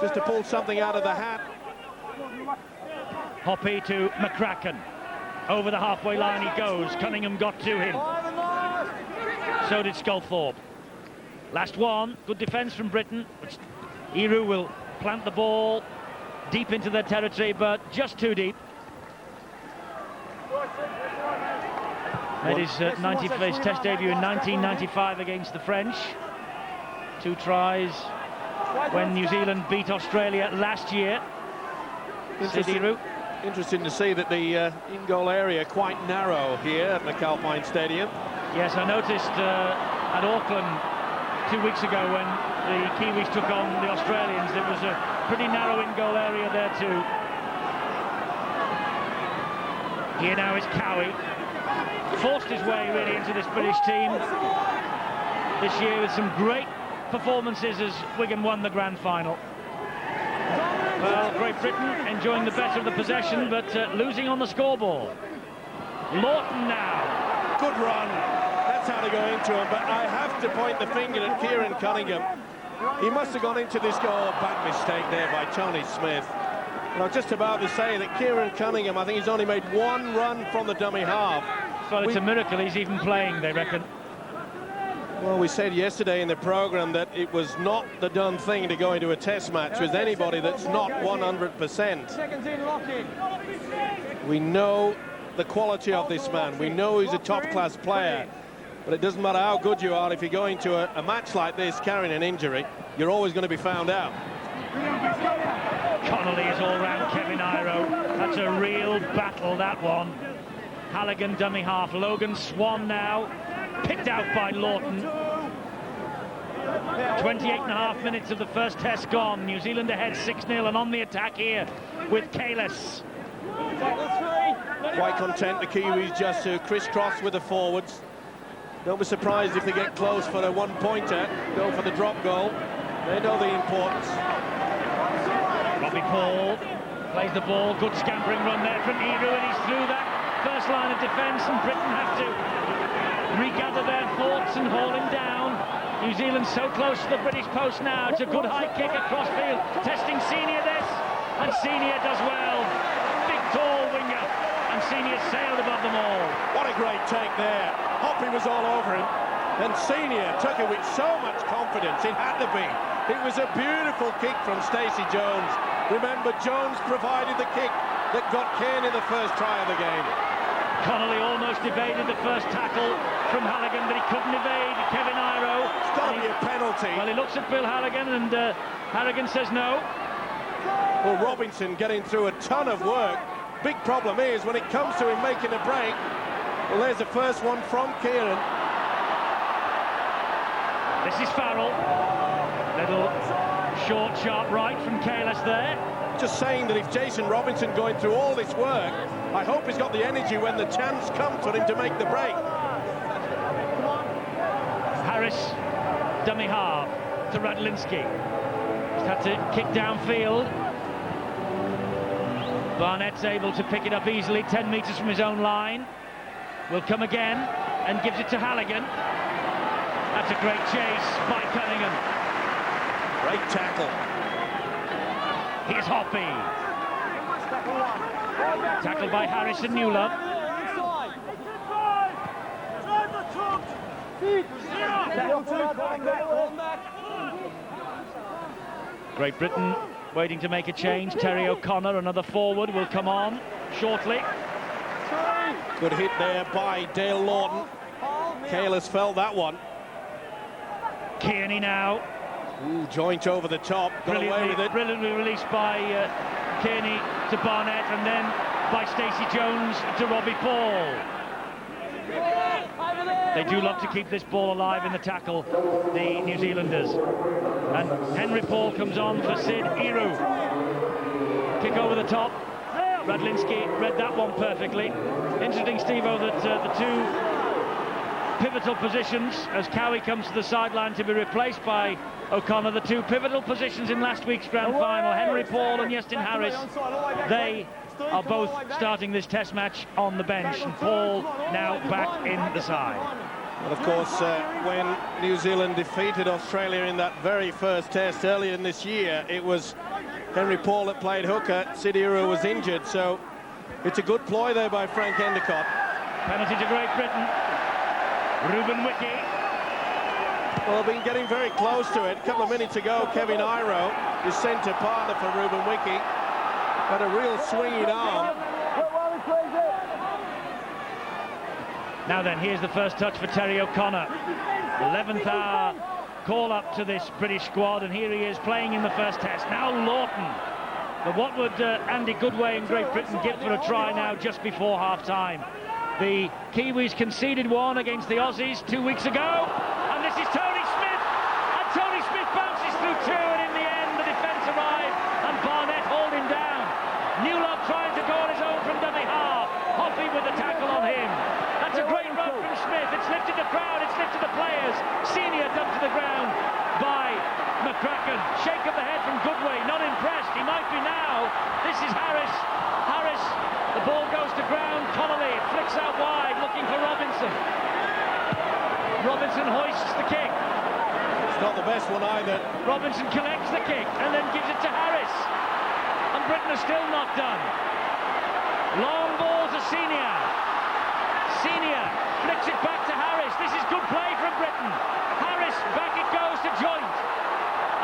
just to pull something out of the hat. Hoppy to McCracken. Over the halfway line he goes. Cunningham got to him. So did Sculthorpe. Last one. Good defence from Britain. Eru will plant the ball deep into their territory, but just too deep. Made his 91st Test debut in 1995 against the French. 2 tries when New Zealand beat Australia last year. Sid Eru. Interesting to see that the in-goal area quite narrow here at McAlpine Stadium. Yes, I noticed at Auckland 2 weeks ago when the Kiwis took on the Australians, there was a pretty narrow in-goal area there too. Here now is Cowie. Forced his way really into this British team this year with some great performances as Wigan won the grand final. Well, Great Britain enjoying the better of the possession, but losing on the scoreboard. Lawton now. Good run. That's how to go into him, but I have to point the finger at Kieran Cunningham. He must have gone into this goal. Bad mistake there by Tony Smith. And I was just about to say that Kieran Cunningham, I think he's only made 1 run from the dummy half. Well, it's a miracle he's even playing, they reckon. Well, we said yesterday in the programme that it was not the done thing to go into a test match with anybody that's not 100%. We know the quality of this man. We know he's a top-class player. But it doesn't matter how good you are, if you go into a match like this carrying an injury, you're always going to be found out. Connolly is all round Kevin Iro. That's a real battle, that one. Halligan dummy half. Logan Swan now. Picked out by Lawton. 28.5 minutes of the first test gone. New Zealand ahead 6-0 and on the attack here with Kalas. Quite content, the Kiwis, just to crisscross with the forwards. Don't be surprised if they get close for a 1-pointer. Go for the drop goal. They know the importance. Robbie Paul plays the ball. Good scampering run there from Eru, and he's through that first line of defence, and Britain have to regather their thoughts and haul him down. New Zealand so close to the British post now. It's a good high kick across field. Testing Senior this, and Senior does well. Big tall winger, and Senior sailed above them all. What a great take there. Hoppy was all over him, and Senior took it with so much confidence. It had to be. It was a beautiful kick from Stacey Jones. Remember, Jones provided the kick that got Kane in the first try of the game. Connolly almost evaded the first tackle from Halligan, but he couldn't evade Kevin Iro. It's got to be a penalty. Well, he looks at Phil Halligan, and Halligan says no. Well, Robinson getting through a ton of work. Big problem is when it comes to him making a break. Well, there's the first one from Kieran. This is Farrell. Little short, sharp right from Kalis there. Just saying that if Jason Robinson going through all this work, I hope he's got the energy when the chance comes for him to make the break. Harris, dummy half to Radlinski. He's had to kick downfield. Barnett's able to pick it up easily, 10 metres from his own line. Will come again and gives it to Halligan. That's a great chase by Cunningham. Great tackle. Here's Hoppy. Tackled by Harrison Newlove. Great Britain waiting to make a change. Terry O'Connor, another forward, will come on shortly. Good hit there by Dale Lawton. Kalis felt that one. Kearney now. Ooh, joint over the top. Got away with it. Brilliantly released by Kearney to Barnett, and then by Stacey Jones to Robbie Paul. They do love to keep this ball alive in the tackle, the New Zealanders. And Henry Paul comes on for Sid Eru. Kick over the top. Radlinski read that one perfectly. Interesting, Steve-O, that the two pivotal positions, as Cowie comes to the sideline to be replaced by O'Connor, the two pivotal positions in last week's grand final, Henry Paul and Justin Harris, they are both starting this test match on the bench, and Paul now back in the side. And of course, when New Zealand defeated Australia in that very first test earlier in this year, it was Henry Paul that played hooker. Sid Eru was injured, so it's a good ploy there by Frank Endicott. Penalty to Great Britain. Ruben Wiki. Well, been getting very close to it. A couple of minutes ago, Kevin Iro, his centre partner for Ruben Wiki, had a real swinging arm. Now then, here's the first touch for Terry O'Connor. 11th hour call-up to this British squad, and here he is playing in the first test. Now Lawton. But what would Andy Goodway and Great Britain give for a try now just before half-time? The Kiwis conceded one against the Aussies 2 weeks ago, and this is Tony Smith, and Tony Smith bounces through two, and in the end the defence arrived, and Barnett hauled him down. Newlove trying to go on his own from dummy half. Hoppy with the tackle on him. That's a great run from Smith. It's lifted the crowd, it's lifted the players. Senior dumped to the ground by McCracken. Shake of the head from Goodway, not impressed. He might be now. This is Harris. Harris, the ball goes to ground. Connolly flicks out wide, looking for Robinson. Robinson hoists the kick. It's not the best one either. Robinson collects the kick and then gives it to Harris. And Britain are still not done. Long ball to Senior. Senior flicks it back to Harris. This is good play from Britain. Harris, back it goes to Joint.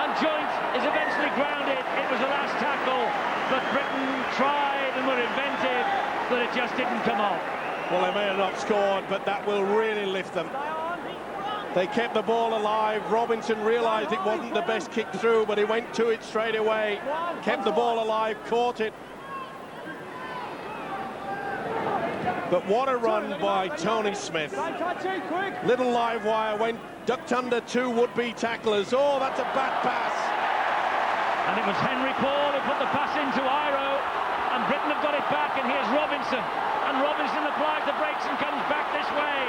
And Joint is eventually grounded. It was the last tackle, but Britain tried and were inventive, but it just didn't come off. Well, they may have not scored, but that will really lift them. They kept the ball alive. Robinson realised it wasn't the best kick through, but he went to it straight away. Kept the ball alive, caught it. But what a run by Tony Smith. Little live wire went ducked under two would-be tacklers. Oh, that's a bad pass. And it was Henry Paul who put the pass into Iro, and Britain have got it back, and here's Robinson. And Robinson applies the brakes and comes back this way.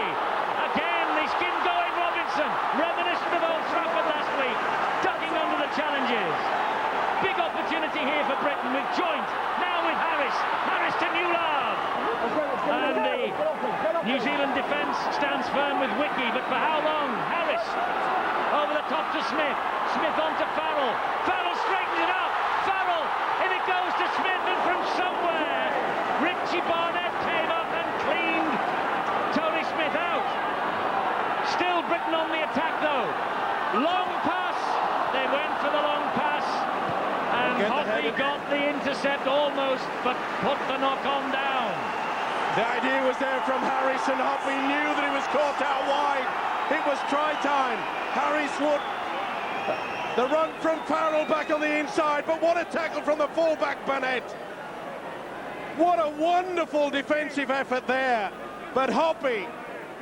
Again, the skin going Robinson, reminiscent of Old Trafford last week, ducking under the challenges. Big opportunity here for Britain with Joint, now with Harris. Harris to Newlove. And the New Zealand defence stands firm with Wiki, but for how long? Harris over the top to Smith. Smith on to Farrell. Farrell straightens it up. Farrell, and it goes to Smith, and from somewhere Richie Barnett came up and cleaned Tony Smith out. Still Britain on the attack though. Long pass. They went for the long pass, and Hoppy got the intercept almost, but put the knock-on down. The idea was there from Harris, and Hoppy knew that he was caught out wide. It was try time. Harris would. The run from Farrell back on the inside, but what a tackle from the fullback Barnett. What a wonderful defensive effort there. But Hoppy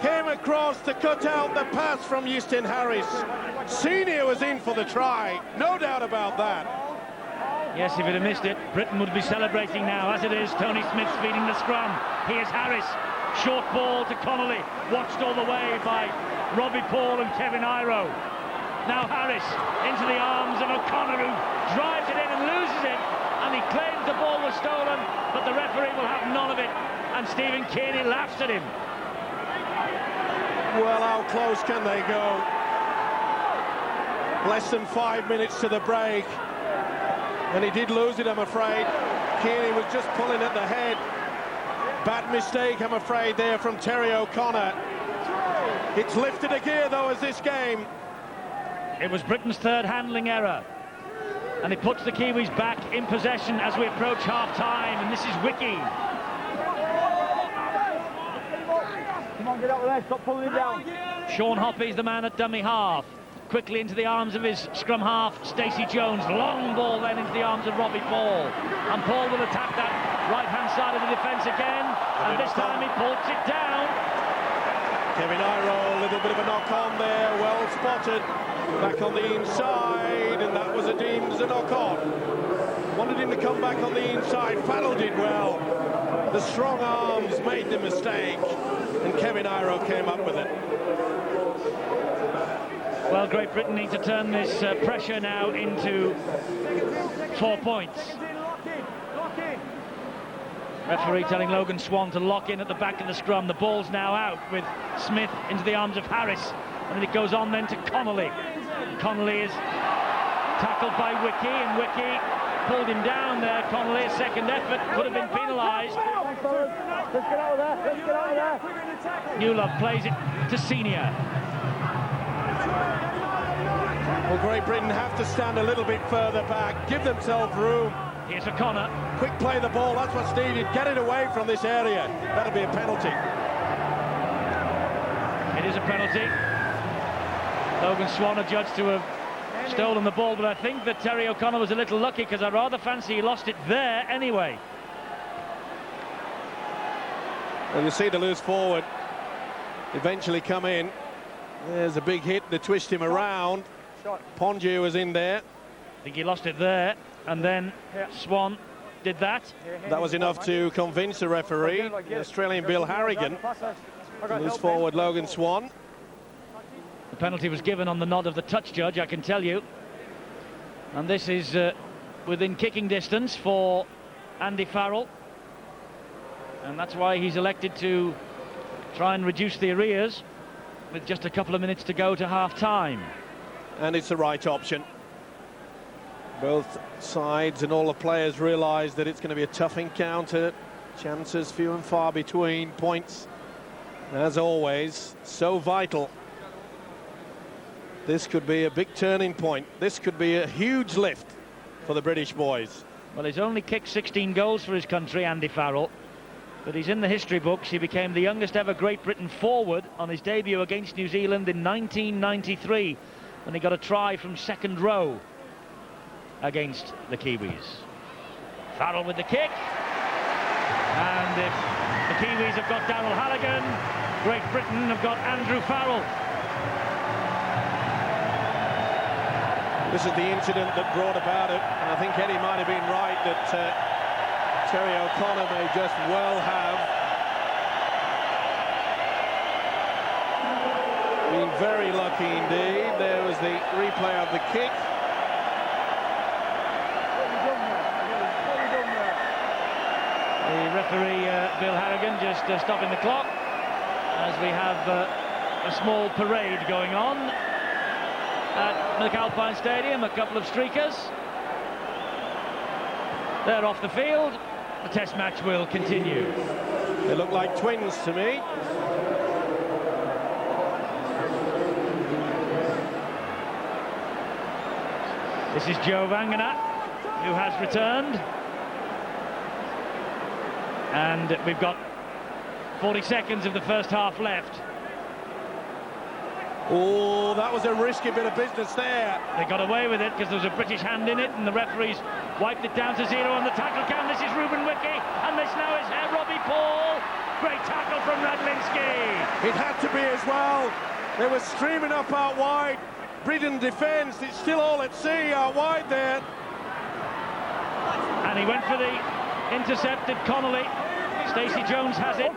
came across to cut out the pass from Justin Harris. Senior was in for the try, no doubt about that. Yes, if he'd have missed it, Britain would be celebrating now. As it is, Tony Smith's feeding the scrum. Here's Harris. Short ball to Connolly. Watched all the way by Robbie Paul and Kevin Iro. Now Harris into the arms of O'Connor, who drives it in and loses it. And he claims the ball was stolen, but the referee will have none of it. And Stephen Kearney laughs at him. Well, how close can they go? Less than 5 minutes to the break. And he did lose it, I'm afraid. Kearney was just pulling at the head. Bad mistake, I'm afraid, there from Terry O'Connor. It's lifted a gear, though, as this game. It was Britain's third handling error. And it puts the Kiwis back in possession as we approach half-time. And this is Wiki. Come on, get out of there, stop pulling it down. Sean Hoppy's the man at dummy half. Quickly into the arms of his scrum half, Stacey Jones. Long ball then into the arms of Robbie Paul. And Paul will attack that right-hand side of the defence again. And this time he pulls it down. Kevin Iro, a little bit of a knock-on there, well spotted. Back on the inside, and that was deemed as a knock-on. Wanted him to come back on the inside. Farrell did well. The strong arms made the mistake, and Kevin Iro came up with it. Well, Great Britain need to turn this pressure now into 4 points. Referee telling Logan Swan to lock in at the back of the scrum. The ball's now out with Smith into the arms of Harris. And it goes on then to Connolly. Connolly is tackled by Wiki, and Wiki pulled him down there. Connolly, a second effort, could have been penalised. Let's get out of there, let's get out of there. Newlove plays it to Senior. Well, Great Britain have to stand a little bit further back, give themselves room. Here's O'Connor. Quick play the ball, that's what's needed. Get it away from this area. That'll be a penalty. It is a penalty. Logan Swan adjudged to have stolen the ball, but I think that Terry O'Connor was a little lucky, because I rather fancy he lost it there anyway. Well, you see the loose forward eventually come in. There's a big hit to twist him around. Ponju was in there. I think he lost it there, and then Swan did that. That was enough to convince the referee, the Australian Bill Harrigan. Loose forward Logan Swan. The penalty was given on the nod of the touch judge, I can tell you. And this is within kicking distance for Andy Farrell. And that's why he's elected to try and reduce the arrears with just a couple of minutes to go to half-time. And it's the right option. Both sides and all the players realise that it's going to be a tough encounter. Chances few and far between. Points, as always, so vital. This could be a big turning point. This could be a huge lift for the British boys. Well, he's only kicked 16 goals for his country, Andy Farrell, but he's in the history books. He became the youngest ever Great Britain forward on his debut against New Zealand in 1993, when he got a try from second row against the Kiwis. Farrell with the kick, and if the Kiwis have got Daryl Halligan, Great Britain have got Andrew Farrell. This is the incident that brought about it, and I think Eddie might have been right that Terry O'Connor may just well have been very lucky indeed. There was the replay of the kick. The referee, Bill Harrigan, just stopping the clock as we have a small parade going on at McAlpine Stadium. A couple of streakers. They're off the field. The test match will continue. They look like twins to me. This is Joe Vangana, who has returned. And we've got 40 seconds of the first half left. Oh, that was a risky bit of business there. They got away with it because there was a British hand in it, and the referees wiped it down to 0 on the tackle count. This is Ruben Wiki, and this now is Robbie Paul. Great tackle from Radlinski. It had to be as well. They were streaming up out wide. Britain defence, it's still all at sea out wide there. And he went for the intercepted Connolly. Stacey Jones has it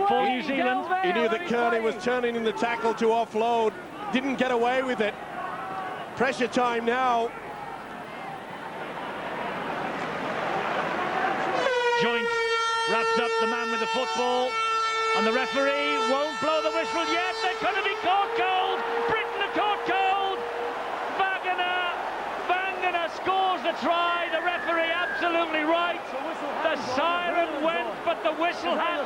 for New Zealand. He knew that Kearney was turning in the tackle to offload. Didn't get away with it. Pressure time now. Joint wraps up the man with the football, and the referee won't blow the whistle yet. They're going to be caught cold. Britain are caught cold. Wagner scores the try. The referee absolutely right. The siren went, but the whistle hadn't.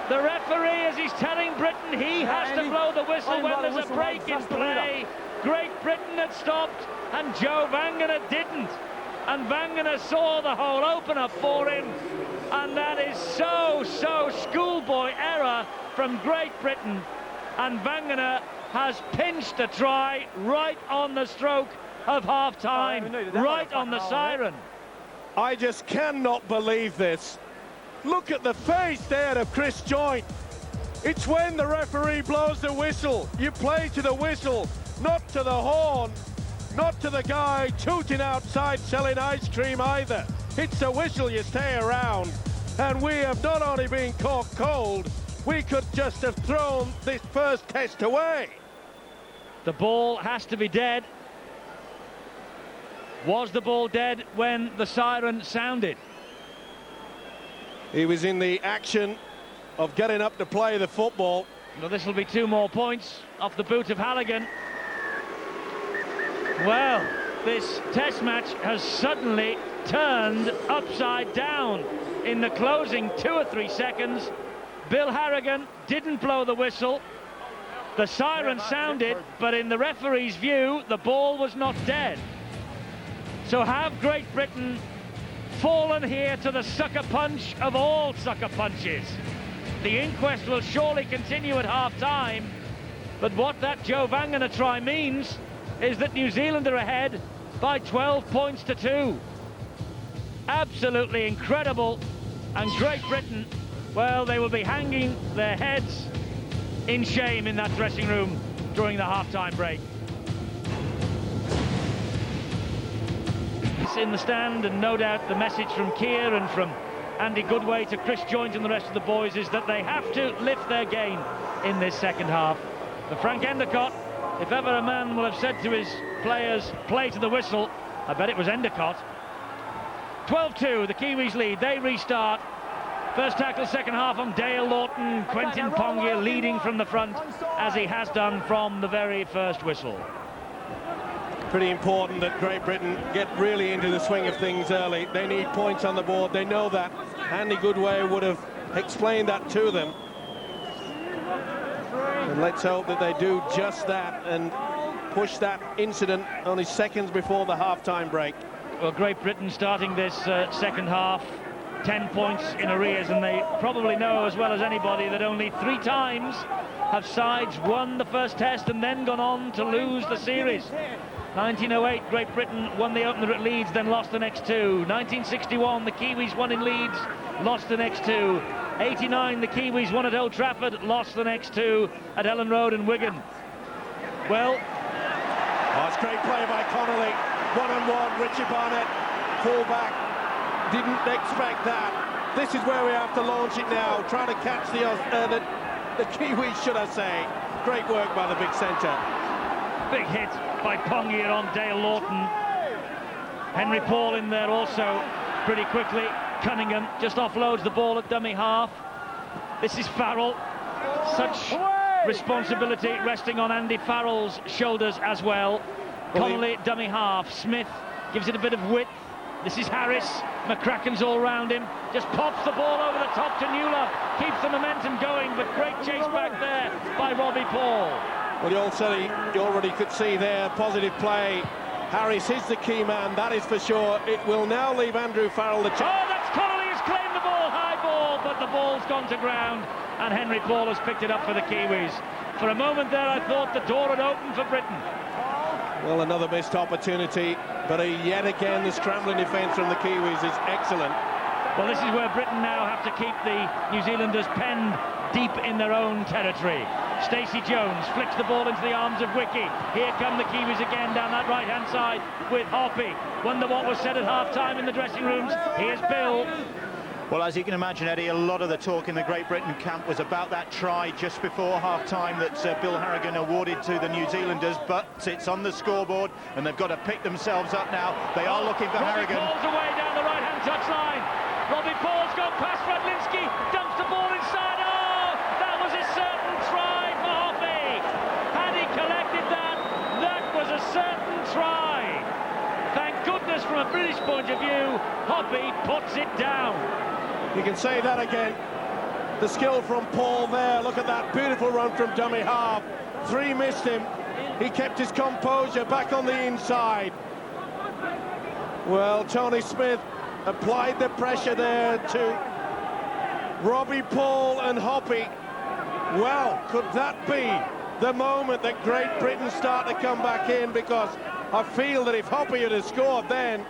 The referee, as he's telling Britain, he has to blow the whistle when there's a break in play. Great Britain had stopped, and Joe Wagner didn't. And Wagner saw the hole open up for him, and that is so schoolboy error from Great Britain, and Wagner has pinched a try right on the stroke of half-time, right on the siren. I just cannot believe this. Look at the face there of Chris Joint. It's when the referee blows the whistle. You play to the whistle, not to the horn. Not to the guy tooting outside selling ice cream either. It's a whistle, you stay around. And we have not only been caught cold, we could just have thrown this first test away. The ball has to be dead. Was the ball dead when the siren sounded? He was in the action of getting up to play the football. Well, this will be 2 more points off the boot of Halligan. Well, this test match has suddenly turned upside down in the closing 2 or 3 seconds. Bill Harrigan didn't blow the whistle. The siren sounded, but in the referee's view, the ball was not dead. So have Great Britain fallen here to the sucker punch of all sucker punches? The inquest will surely continue at half-time, but what that Joe Wagner try means is that New Zealand are ahead by 12 points to 2. Absolutely incredible. And Great Britain, well, they will be hanging their heads in shame in that dressing room during the half-time break. It's in the stand, and no doubt the message from Keir and from Andy Goodway to Chris Joint and the rest of the boys is that they have to lift their game in this second half. For Frank Endicott, if ever a man will have said to his players, play to the whistle, I bet it was Endicott. 12-2, the Kiwis lead, they restart. First tackle, second half on Dale Lawton. Quentin Pongia leading from the front, as he has done from the very first whistle. Pretty important that Great Britain get really into the swing of things early. They need points on the board, they know that. Andy Goodway would have explained that to them. And let's hope that they do just that and push that incident only seconds before the half-time break. Well, Great Britain starting this second half 10 points in arrears, and they probably know as well as anybody that only 3 times have sides won the first test and then gone on to lose the series. 1908, Great Britain won the opener at Leeds, then lost the next 2. 1961, the Kiwis won in Leeds, lost the next 2. 89, the Kiwis won at Old Trafford, lost the next 2 at Ellen Road and Wigan. Well, it's great play by Connolly. One-on-one, Richie Barnett, full-back. Didn't expect that. This is where we have to launch it now, trying to catch the Kiwis, should I say. Great work by the big centre. Big hit by Pongia on Dale Lawton. Henry Paul in there also pretty quickly. Cunningham just offloads the ball at dummy half. This is Farrell. Such responsibility resting on Andy Farrell's shoulders as well. Connolly, dummy half. Smith gives it a bit of width. This is Harris. McCracken's all round him. Just pops the ball over the top to Newlove. Keeps the momentum going, but great chase back there by Robbie Paul. Well, you already could see there, positive play. Harris is the key man, that is for sure. It will now leave Andrew Farrell the chance. Oh, that's Connolly who's claimed the ball, high ball, but the ball's gone to ground, and Henry Paul has picked it up for the Kiwis. For a moment there, I thought the door had opened for Britain. Well, another missed opportunity, but yet again, the scrambling defence from the Kiwis is excellent. Well, this is where Britain now have to keep the New Zealanders penned deep in their own territory. Stacey Jones flicks the ball into the arms of Wiki. Here come the Kiwis again down that right-hand side with Hoppy. Wonder what was said at half-time in the dressing rooms. Here's Bill. Well, as you can imagine, Eddie, a lot of the talk in the Great Britain camp was about that try just before half-time that Bill Harrigan awarded to the New Zealanders, but it's on the scoreboard and they've got to pick themselves up now. They are looking for Harrigan. Robbie Paul's away down the right-hand touchline. Robbie Paul's gone past Radlinski, dumps the ball inside. Oh, that was a certain try for Hoppy. Had he collected that, that was a certain try. Thank goodness, from a British point of view, Hoppy puts it down. You can say that again. The skill from Paul there. Look at that beautiful run from dummy half. 3 missed him. He kept his composure back on the inside. Well, Tony Smith applied the pressure there to Robbie Paul and Hoppy. Well, could that be the moment that Great Britain start to come back in? Because I feel that if Hoppy had scored then,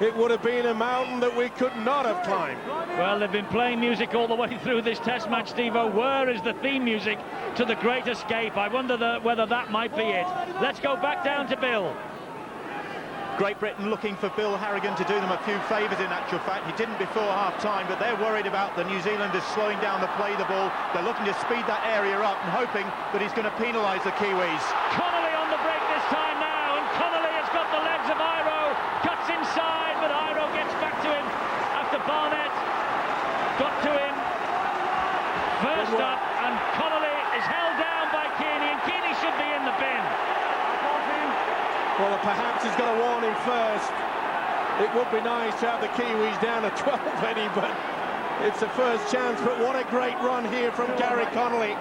it would have been a mountain that we could not have climbed. Well, they've been playing music all the way through this Test match, Steve-O. Where is the theme music to The Great Escape? I wonder whether that might be it. Let's go back down to Bill. Great Britain looking for Bill Harrigan to do them a few favours in actual fact. He didn't before half-time, but they're worried about the New Zealanders slowing down the play the ball. They're looking to speed that area up and hoping that he's going to penalise the Kiwis. Connolly on the break this time now, and Connolly has got the legs of Iro, cuts inside, but Iro gets back to him after Barnett got to him first up, and Connolly is held down by Kearney, and Kearney should be in the bin. Well, perhaps he's got to warn him first. It would be nice to have the Kiwis down at 12, Eddie, but it's the first chance. But what a great run here from Gary Connolly.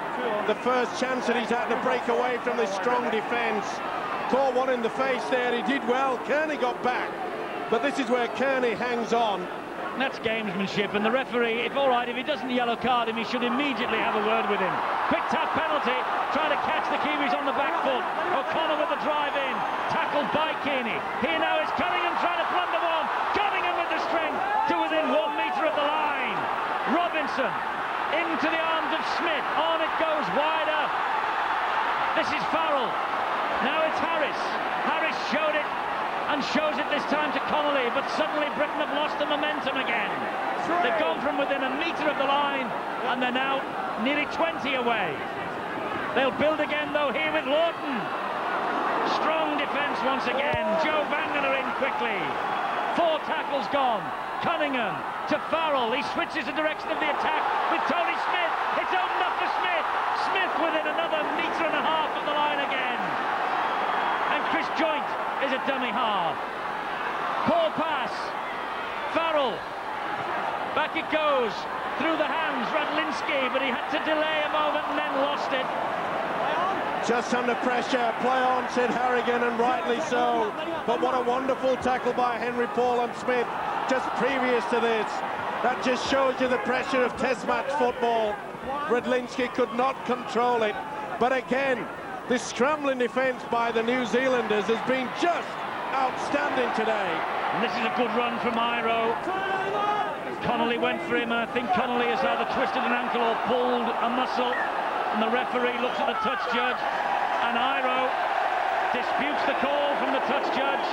The first chance that he's had to break away from this strong defence. Caught one in the face there, he did well. Kearney got back, but this is where Kearney hangs on. That's gamesmanship, and the referee, if all right, if he doesn't yellow card him, he should immediately have a word with him. Quick tap penalty, trying to catch the Kiwis on the back foot. O'Connor with the drive in, tackled by Kearney. Here now is Cunningham trying to plunder one. Cunningham with the strength to within 1 metre of the line. Robinson into the arms of Smith. On it goes, wider. This is Farrell. Now it's Harris. Harris showed it and shows it this time to Connolly, but suddenly Britain have lost the momentum again. They've gone from within 1 metre of the line and they're now nearly 20 away. They'll build again though here with Lawton. Strong defence once again. Joe Vangler in quickly. 4 tackles gone. Cunningham to Farrell. He switches the direction of the attack with Tony Smith. It's opened up for Smith. Smith within another 1.5 metres of the line again. And Chris Joint is a dummy half. Poor pass. Farrell. Back it goes. Through the hands. Radlinski, but he had to delay a moment and then lost it. Just under pressure, play on, said Harrigan, and rightly so. But what a wonderful tackle by Henry Paul and Smith just previous to this. That just shows you the pressure of Test match football. Radlinski could not control it. But again, this scrambling defence by the New Zealanders has been just outstanding today. And this is a good run from Iro. Connolly went for him, and I think Connolly has either twisted an ankle or pulled a muscle. And the referee looks at the touch judge, and Iro disputes the call from the touch judge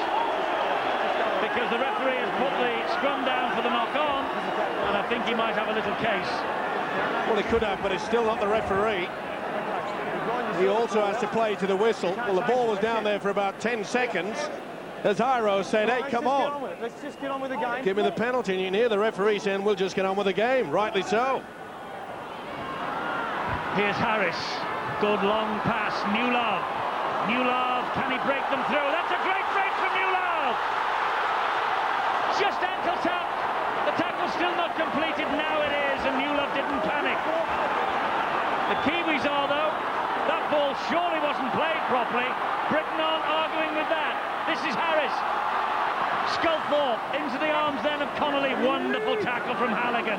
because the referee has put the scrum down for the knock-on, and I think he might have a little case. Well, he could have, but it's still not the referee. He also has to play to the whistle. Well, the ball was down there for about 10 seconds. As Iro said, hey, come on. Let's just get on with the game. Give me the penalty. And you can hear the referee saying, we'll just get on with the game. Rightly so. Here's Harris. Good long pass. Newlove. Newlove, can he break them through? That's a great break from Newlove. Just ankle tap. The tackle's still not completed. Now it is, and Newlove didn't panic. The Kiwis are, though. That ball surely wasn't played properly. Britain aren't arguing with that. This is Harris. Sculthorpe into the arms then of Connolly. Wonderful tackle from Halligan.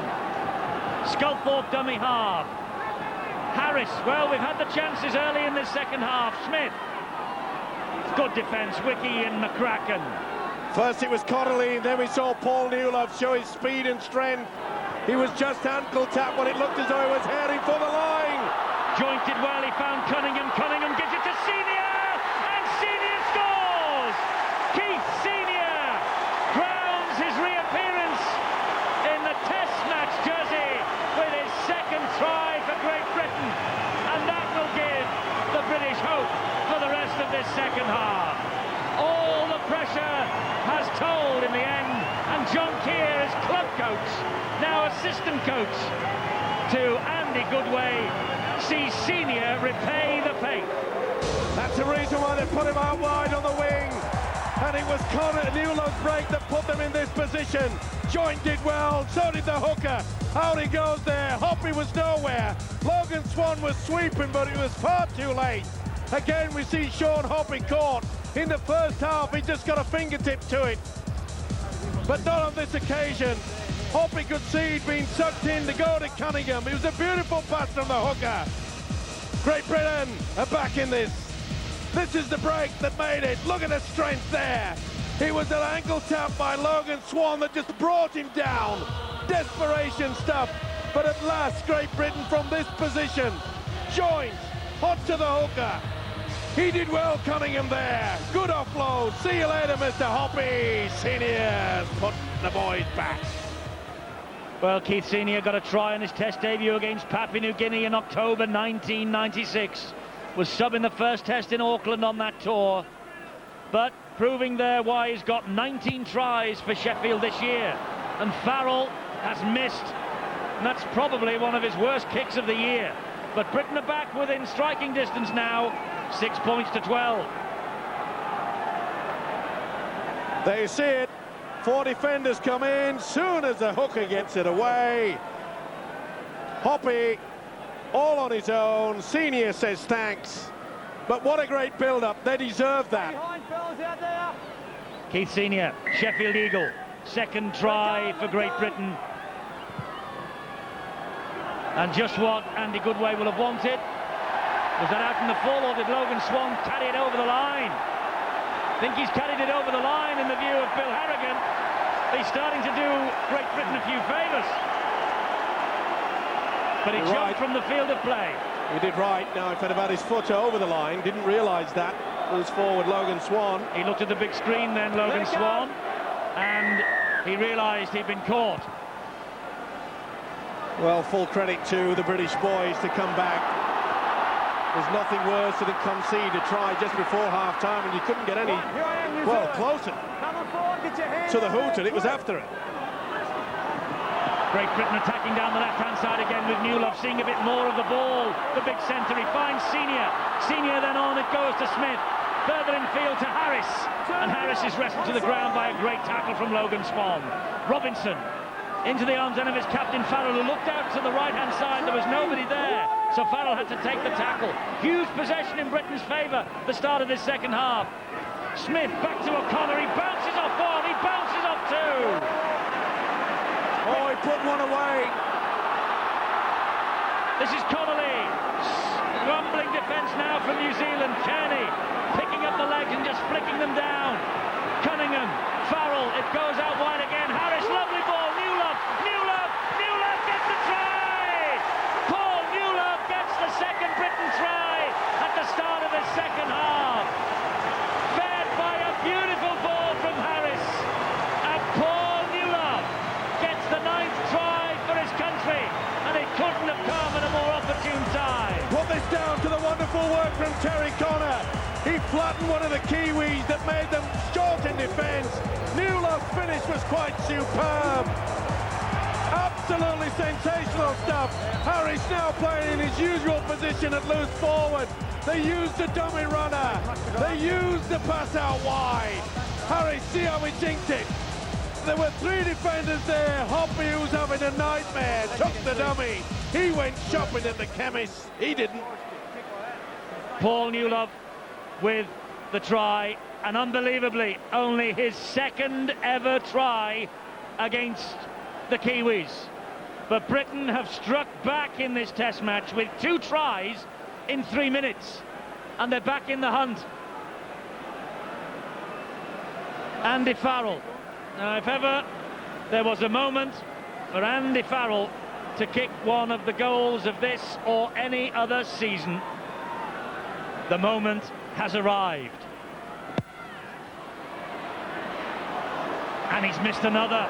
Sculthorpe dummy half. Harris, well, we've had the chances early in this second half. Smith. Good defence, Wiki and McCracken. First it was Connolly, then we saw Paul Newlove show his speed and strength. He was just ankle tap when it looked as though he was heading for the line. Jointed well, he found Cunningham. Cunningham gives it to Senior, and Senior scores! Keith Senior grounds his reappearance in the Test match jersey with his second try for Great Britain, and that will give the British hope for the rest of this second half. All the pressure has told in the end, and John Keir is club coach, now assistant coach to Andy Goodway, sees Senior repay the faith. That's the reason why they put him out wide on the wing, and it was Newlove's break that put them in this position. Joint did well, so did the hooker. Out he goes there. Hoppy was nowhere. Logan Swan was sweeping, but it was far too late. Again, we see Sean Hoppy caught. In the first half, he just got a fingertip to it. But not on this occasion. Hoppy could see he'd been sucked in to go to Cunningham. It was a beautiful pass from the hooker. Great Britain are back in this. This is the break that made it. Look at the strength there. It was an ankle tap by Logan Swan that just brought him down. Desperation stuff. But at last, Great Britain from this position. Joint, hot to the hooker. He did well, Cunningham there. Good offload. See you later, Mr. Hoppy. Senior's putting the boys back. Well, Keith Senior got a try in his Test debut against Papua New Guinea in October 1996. Was sub in the first Test in Auckland on that tour. But proving there why he's got 19 tries for Sheffield this year. And Farrell has missed. And that's probably one of his worst kicks of the year. But Britain are back within striking distance now. 6 points to 12. There you see it. 4 defenders come in. Soon as the hooker gets it away. Hoppy, all on his own. Senior says thanks. But what a great build-up. They deserve that. Keith Senior, Sheffield Eagle. Second try for Great Britain. And just what Andy Goodway will have wanted. Was that out in the full, or did Logan Swan carry it over the line? I think he's carried it over the line in the view of Bill Harrigan. He's starting to do Great Britain a few favours. But he jumped from the field of play. He did right. Now, if he'd have had his foot over the line, didn't realise that. Moves forward, Logan Swan. He looked at the big screen then, Logan Swan, and he realised he'd been caught. Well, full credit to the British boys to come back. There's nothing worse than concede a try just before half-time, and you couldn't get any, well, closer to the hoot, and it was after it. Great Britain attacking down the left-hand side again with Newlove seeing a bit more of the ball. The big centre, he finds Senior. Senior then on, it goes to Smith. Further infield to Harris. And Harris is wrestled to the ground by a great tackle from Logan Swan. Robinson into the arms then of his captain Farrell, who looked out to the right-hand side. There was nobody there, so Farrell had to take the tackle. Huge possession in Britain's favour the start of this second half. Smith back to O'Connor. He bounces off one. He bounces off two. Oh, he put one away. This is Connolly. Rumbling defence now from New Zealand. Kearney picking up the legs and just flicking them down. Cunningham, Farrell, it goes out wide again. Harris, lovely ball. Newlove gets the try. Paul Newlove gets the second Britain try at the start of the second half. Fed by a beautiful ball from Harris. And Paul Newlove gets the 9th try for his country. And it couldn't have come at a more opportune time. Put this down to the wonderful work from Terry Connor. He flattened one of the Kiwis that made them short in defence. Newlove's finish was quite superb. Absolutely sensational stuff. Harris now playing in his usual position at loose forward. They used the dummy runner. They used the pass out wide. Harris, see how he jinked it. There were 3 defenders there. Hoppy, who's having a nightmare, took the dummy. He went shopping at the chemist. He didn't. Paul Newlove with the try, and unbelievably only his second ever try against the Kiwis. But Britain have struck back in this Test match with 2 tries in 3 minutes, and they're back in the hunt. Andy Farrell. Now, if ever there was a moment for Andy Farrell to kick one of the goals of this or any other season, the moment has arrived. And he's missed another.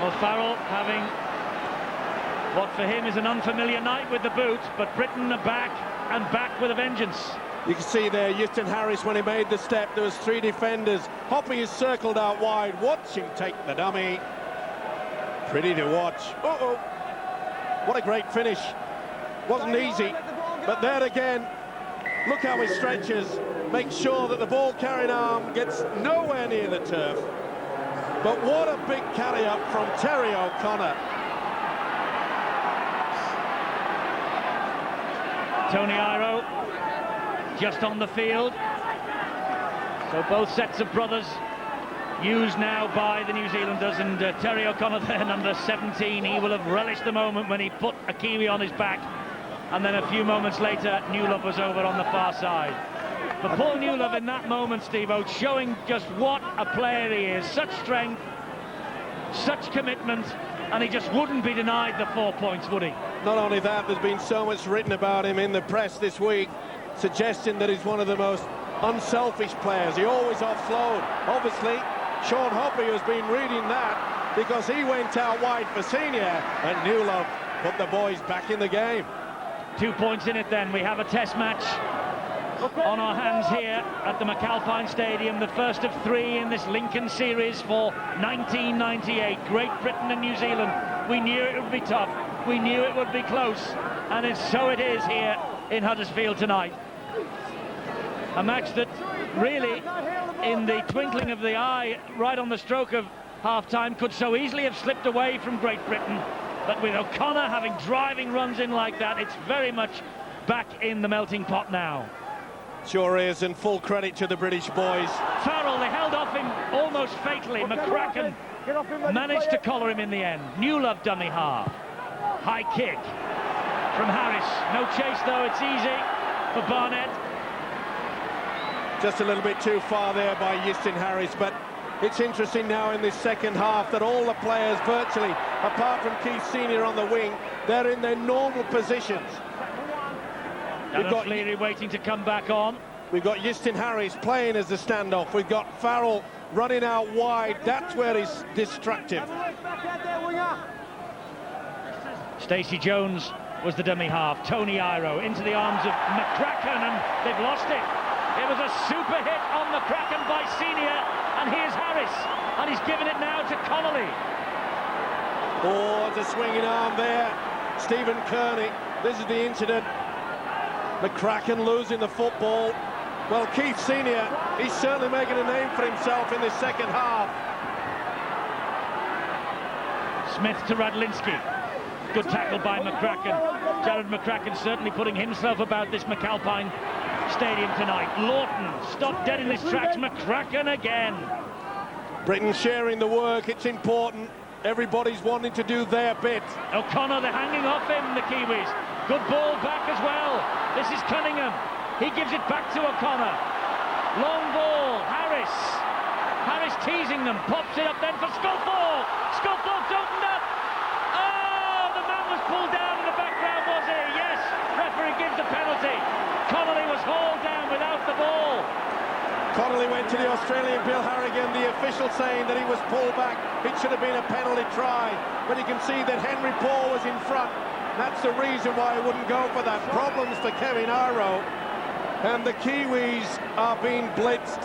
Well, Farrell having what for him is an unfamiliar night with the boot, but Britain are back, and back with a vengeance. You can see there, Houston Harris, when he made the step, there was 3 defenders. Hoppy is circled out wide. Watch him take the dummy. Pretty to watch. Uh-oh. What a great finish. Wasn't easy, but there again, look how he stretches. Make sure that the ball-carrying arm gets nowhere near the turf. But what a big carry-up from Terry O'Connor. Tony Iro just on the field. So both sets of brothers used now by the New Zealanders, and Terry O'Connor there, number 17, he will have relished the moment when he put a Kiwi on his back, and then a few moments later Newlove was over on the far side. But Paul Newlove in that moment, Steve-O, showing just what a player he is. Such strength, such commitment, and he just wouldn't be denied the 4 points, would he? Not only that, there's been so much written about him in the press this week, suggesting that he's one of the most unselfish players. He always offload. Obviously, Sean Hoppy has been reading that, because he went out wide for Senior, and Newlove put the boys back in the game. 2 points in it then. We have a test match on our hands here at the McAlpine Stadium, the first of 3 in this Lincoln series for 1998. Great Britain and New Zealand. We knew it would be tough. We knew it would be close, and so it is here in Huddersfield tonight. A match that really, in the twinkling of the eye, right on the stroke of half-time, could so easily have slipped away from Great Britain. But with O'Connor having driving runs in like that, it's very much back in the melting pot now. Sure is, and full credit to the British boys. Farrell, they held off him almost fatally. McCracken managed to collar him in the end. Newlove dummy half. High kick from Harris. No chase though, it's easy for Barnett. Just a little bit too far there by Houston Harris, but it's interesting now in this second half that all the players virtually, apart from Keith Senior on the wing, they're in their normal positions. We've got Leary waiting to come back on. We've got Houston Harris playing as the standoff. We've got Farrell running out wide. That's where he's destructive. Stacey Jones was the dummy half. Tony Iro into the arms of McCracken, and they've lost it. It was a super hit on McCracken by Senior, and here's Harris, and he's given it now to Connolly. Oh, it's a swinging arm there. Stephen Kearney, this is the incident. McCracken losing the football. Well, Keith Senior, he's certainly making a name for himself in this second half. Smith to Radlinski. Good tackle by McCracken. Jared McCracken certainly putting himself about this McAlpine Stadium tonight. Lawton stopped dead in his tracks. McCracken again. Britain sharing the work, it's important. Everybody's wanting to do their bit. O'Connor, they're hanging off him, the Kiwis. Good ball back as well. This is Cunningham. He gives it back to O'Connor. Long ball, Harris. Harris teasing them, pops it up then for Sculthorpe. Sculthorpe's opened up. Oh, the man was pulled down in the background, was he? Yes, referee gives the penalty. Connolly was hauled down without the ball. Connolly went to the Australian Bill Harrigan, the official saying that he was pulled back. It should have been a penalty try, but you can see that Henry Paul was in front. That's the reason why he wouldn't go for that. Problems for Kevin Iro, and the Kiwis are being blitzed.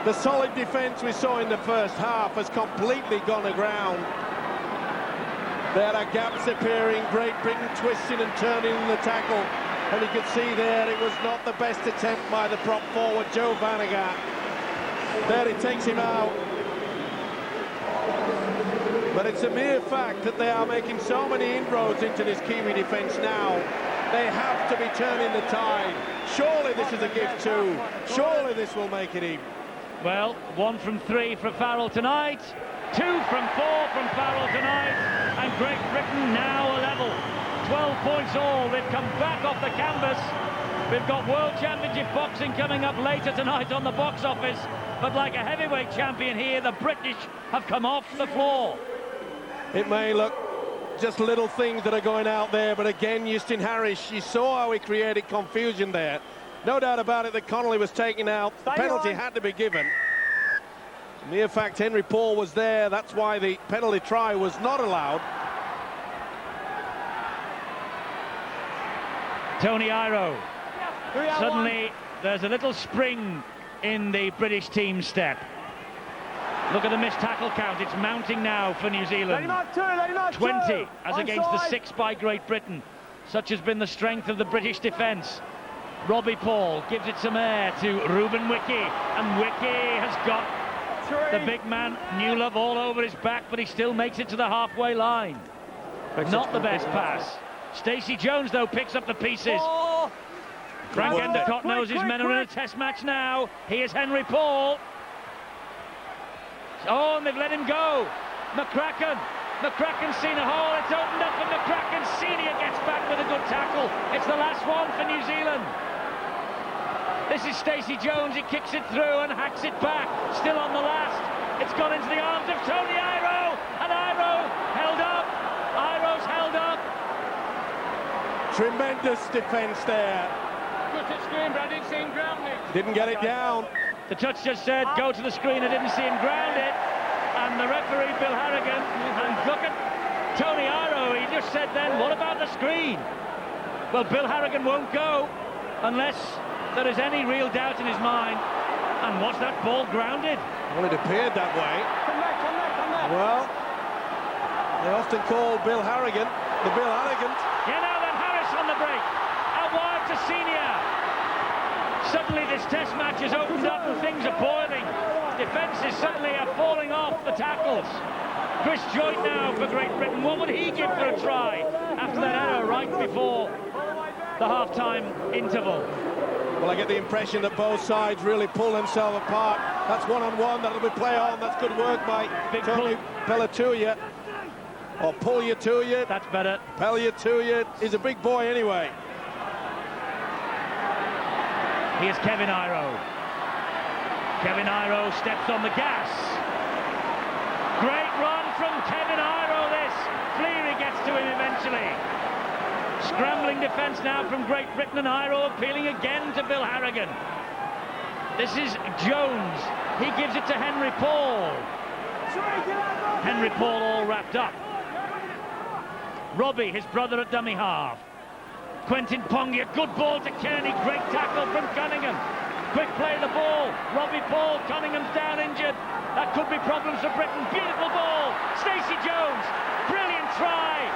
The solid defence we saw in the first half has completely gone aground. There are gaps appearing, Great Britain twisting and turning in the tackle. And you can see there it was not the best attempt by the prop forward, Joe Vanagat. There he takes him out. But it's a mere fact that they are making so many inroads into this Kiwi defence now. They have to be turning the tide. Surely this is a gift too. Surely this will make it even. Well, 1 from 3 for Farrell tonight. 2 from 4 from Farrell tonight. And Great Britain now a level. 12 points all. They've come back off the canvas We've got World Championship boxing coming up later tonight on the box office, but like a heavyweight champion here, the British have come off the floor. It may look just little things that are going out there, but again, Justin Harris, you saw how he created confusion there. No doubt about it that Connolly was taken out. The penalty had to be given. The mere fact Henry Paul was there, that's why the penalty try was not allowed. Tony Iro. Suddenly, there's a little spring in the British team step. Look at the missed tackle count. It's mounting now for New Zealand. 20 as against the 6 by Great Britain. Such has been the strength of the British defence. Robbie Paul gives it some air to Ruben Wiki, and Wiki has got the big man, Newlove, all over his back, but he still makes it to the halfway line. Not the best pass. Stacey Jones, though, picks up the pieces. Frank Endacott knows his men are in a test match now. Here's Henry Paul. Oh, and they've let him go. McCracken's seen a hole. It's opened up, and McCracken Senior gets back with a good tackle. It's the last one for New Zealand. This is Stacey Jones. He kicks it through and hacks it back. Still on the last. It's gone into the arms of Tony Iro, and Iro held up. Iro's held up. Tremendous defence there. Good to screen, but I didn't see him grounding. Didn't get it down. The touch just said, go to the screen. I didn't see him ground it. And the referee, Bill Harrigan, and look at Tony Iro. He just said then, what about the screen? Well, Bill Harrigan won't go unless there is any real doubt in his mind. And was that ball grounded? Well, it appeared that way. Come back. Well, they often call Bill Harrigan the Bill Harrigan. Yeah, now then, Harris on the break. Out wide to Senior. Suddenly this test match has opened up and things are boiling. Defences suddenly are falling off the tackles. Chris Joynt now for Great Britain. What would he give for a try after that error right before the half-time interval? Well, I get the impression that both sides really pull themselves apart. That's one-on-one, that'll be play on. That's good work by Tony Pelletuya. Or Pulyatuya. That's better. Pelletuya. He's a big boy anyway. Here's Kevin Iro. Kevin Iro steps on the gas. Great run from Kevin Iro, this. Fleary gets to him eventually. Scrambling defence now from Great Britain, and Iro appealing again to Bill Harrigan. This is Jones. He gives it to Henry Paul. Henry Paul all wrapped up. Robbie, his brother at dummy half. Quentin Pongia, good ball to Kearney, great tackle from Cunningham. Quick play the ball, Robbie Paul, Cunningham's down injured. That could be problems for Britain. Beautiful ball, Stacey Jones, brilliant try.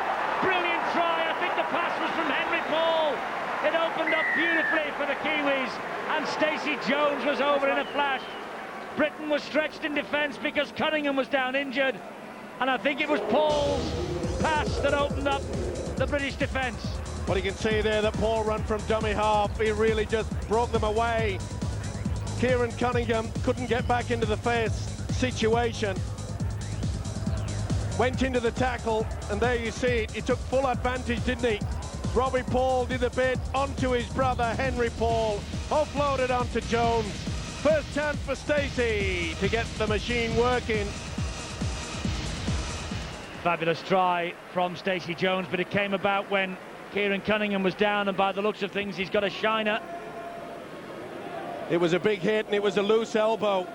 I think the pass was from Henry Paul. It opened up beautifully for the Kiwis, and Stacey Jones was over in a flash. Britain was stretched in defence because Cunningham was down injured, and I think it was Paul's pass that opened up the British defence. Well, you can see there that Paul ran from dummy half. He really just broke them away. Kieran Cunningham couldn't get back into the first situation. Went into the tackle, and there you see it. He took full advantage, didn't he? Robbie Paul did a bit onto his brother, Henry Paul. Offloaded onto Jones. First chance for Stacey to get the machine working. Fabulous try from Stacey Jones, but it came about when Kieran Cunningham was down, and by the looks of things, he's got a shiner. It was a big hit, and it was a loose elbow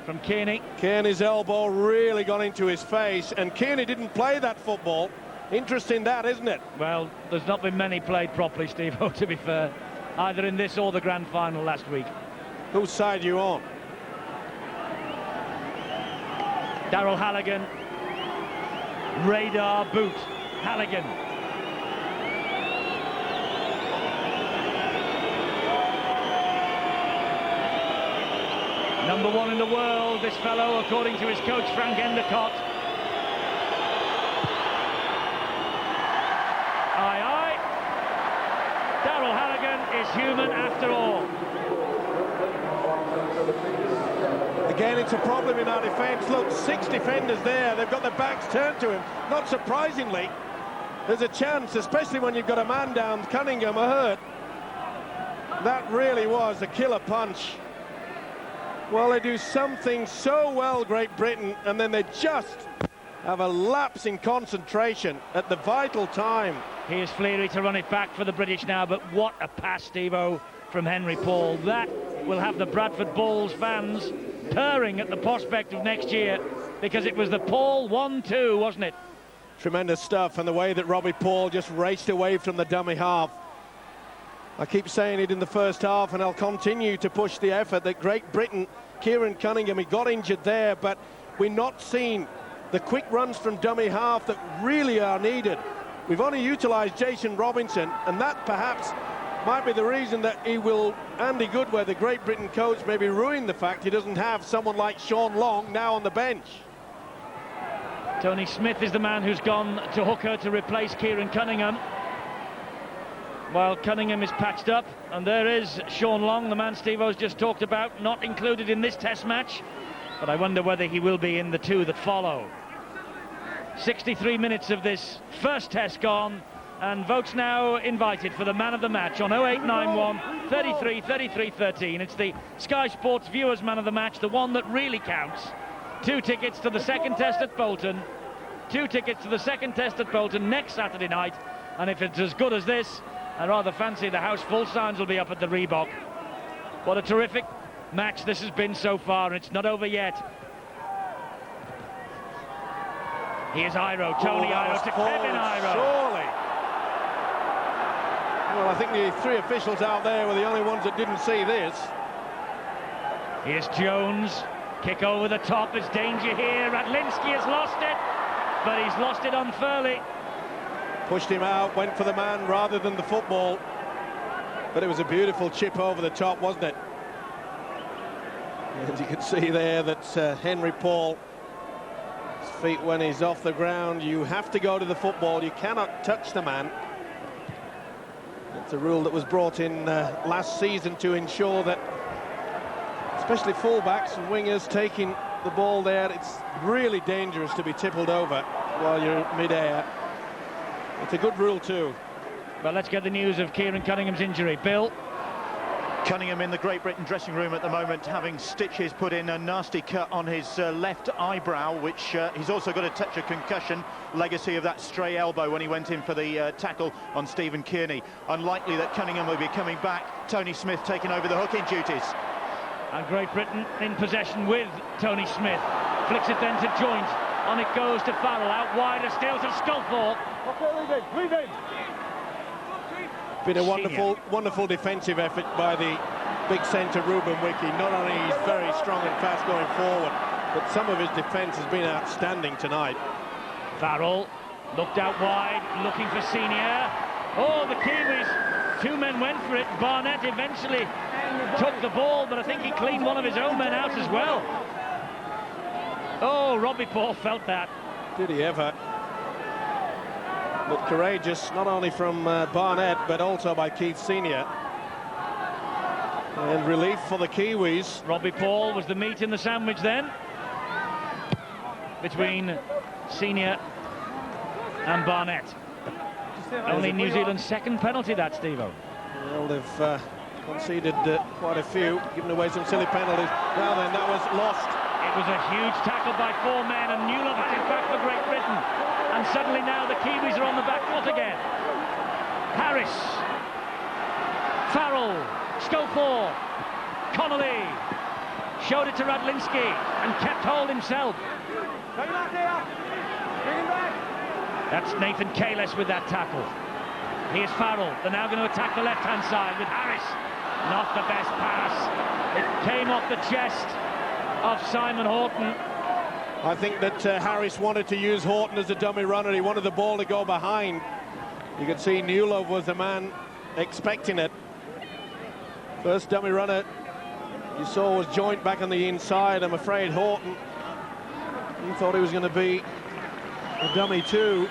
from Kearney. Kearney's elbow really got into his face, and Kearney didn't play that football. Interesting that, isn't it? Well, there's not been many played properly, Steve-O, to be fair, either in this or the grand final last week. Whose side are you on? Daryl Halligan. Radar boot. Halligan. Number one in the world, this fellow, according to his coach, Frank Endacott. Aye, aye. Daryl Halligan is human after all. Again, it's a problem in our defence. Look, 6 defenders there. They've got their backs turned to him. Not surprisingly, there's a chance, especially when you've got a man down, Cunningham, hurt. That really was a killer punch. Well, they do something so well, Great Britain, and then they just have a lapse in concentration at the vital time. Here's Fleary to run it back for the British now, but what a pass, Steve-O, from Henry Paul. That will have the Bradford Bulls fans purring at the prospect of next year, because it was the Paul 1-2, wasn't it? Tremendous stuff, and the way that Robbie Paul just raced away from the dummy half. I keep saying it in the first half, and I'll continue to push the effort that Great Britain, Kieran Cunningham, he got injured there, but we're not seeing the quick runs from dummy half that really are needed. We've only utilised Jason Robinson, and that perhaps might be the reason that he will, Andy Goodway, the Great Britain coach, maybe ruin the fact he doesn't have someone like Sean Long now on the bench. Tony Smith is the man who's gone to hooker to replace Kieran Cunningham, while Cunningham is patched up, and there is Sean Long, the man Steve-O's just talked about, not included in this test match, but I wonder whether he will be in the two that follow. 63 minutes of this first test gone, and votes now invited for the man of the match on 0891 33 33 13. It's the Sky Sports Viewers Man of the Match, the one that really counts. 2 tickets to the second test at Bolton, 2 tickets to the second test at Bolton next Saturday night, and if it's as good as this, I rather fancy the house full signs will be up at the Reebok. What a terrific match this has been so far, and it's not over yet. Here's Iro, Tony Iro to Kevin Iro. Surely. Well, I think the 3 officials out there were the only ones that didn't see this. Here's Jones, kick over the top, there's danger here. Radlinski has lost it, but he's lost it unfairly. Pushed him out, went for the man rather than the football. But it was a beautiful chip over the top, wasn't it? As you can see there, that's Henry Paul. His feet when he's off the ground. You have to go to the football. You cannot touch the man. It's a rule that was brought in last season to ensure that, especially fullbacks and wingers taking the ball there, it's really dangerous to be tippled over while you're mid-air. It's a good rule too. Well, let's get the news of Kieran Cunningham's injury. Bill? Cunningham in the Great Britain dressing room at the moment, having stitches put in, a nasty cut on his left eyebrow, which he's also got a touch of concussion, legacy of that stray elbow when he went in for the tackle on Stephen Kearney. Unlikely that Cunningham will be coming back. Tony Smith taking over the hooking duties. And Great Britain in possession with Tony Smith. Flicks it then to Joint. On it goes to Farrell, out wider still to Sculthorpe. Leave it. Been a wonderful defensive effort by the big centre Ruben Wiki. Not only he's very strong and fast going forward, but some of his defence has been outstanding tonight. Farrell looked out wide, looking for Senior. Oh, the Kiwis, 2 men went for it. Barnett eventually took the ball, but I think he cleaned one of his own men out as well. Oh, Robbie Paul felt that. Did he ever? But courageous, not only from Barnett, but also by Keith Senior. And relief for the Kiwis. Robbie Paul was the meat in the sandwich then, between Senior and Barnett. Only New Zealand's second penalty, that, Steve-O. Well, they've conceded quite a few, given away some silly penalties. Well then, that was lost. It was a huge tackle by 4 men, and Newland had it back for Great Britain. And suddenly now the Kiwis are on the back foot again. Harris, Farrell, Scofor, Connolly showed it to Radlinski and kept hold himself. That's Nathan Kales with that tackle. Here's Farrell. They're now going to attack the left-hand side with Harris. Not the best pass. It came off the chest of Simon Horton. I think that Harris wanted to use Horton as a dummy runner. He wanted the ball to go behind. You can see Newlove was the man expecting it. First dummy runner you saw was Joint back on the inside. I'm afraid Horton, he thought he was going to be a dummy too.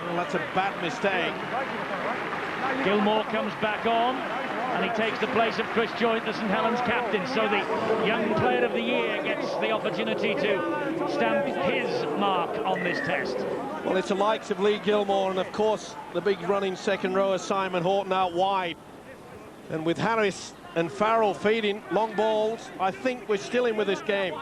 Well, that's a bad mistake. Gilmore comes back on, and he takes the place of Chris Joint, the St Helens captain. So the young player of the year gets the opportunity to stamp his mark on this test. Well, it's the likes of Lee Gilmore, and of course the big running second rower Simon Horton out wide. And with Harris and Farrell feeding long balls, I think we're still in with this game.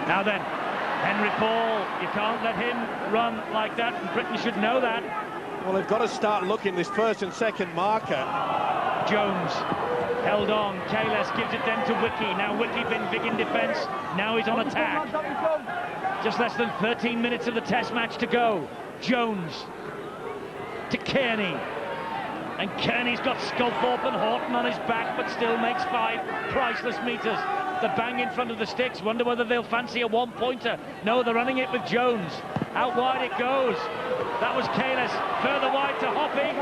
Now then, Henry Paul, you can't let him run like that, and Britain should know that. Well, they've got to start looking this first and second marker. Jones held on. Kalis gives it then to Wiki. Now Wiki been big in defence. Now he's on attack. Just less than 13 minutes of the test match to go. Jones to Kearney. And Kearney's got Sculthorpe and Horton on his back, but still makes 5 priceless metres. The bang in front of the sticks. Wonder whether they'll fancy a one-pointer. No, they're running it with Jones. Out wide it goes. That was Kalis. Further wide to Hoppy.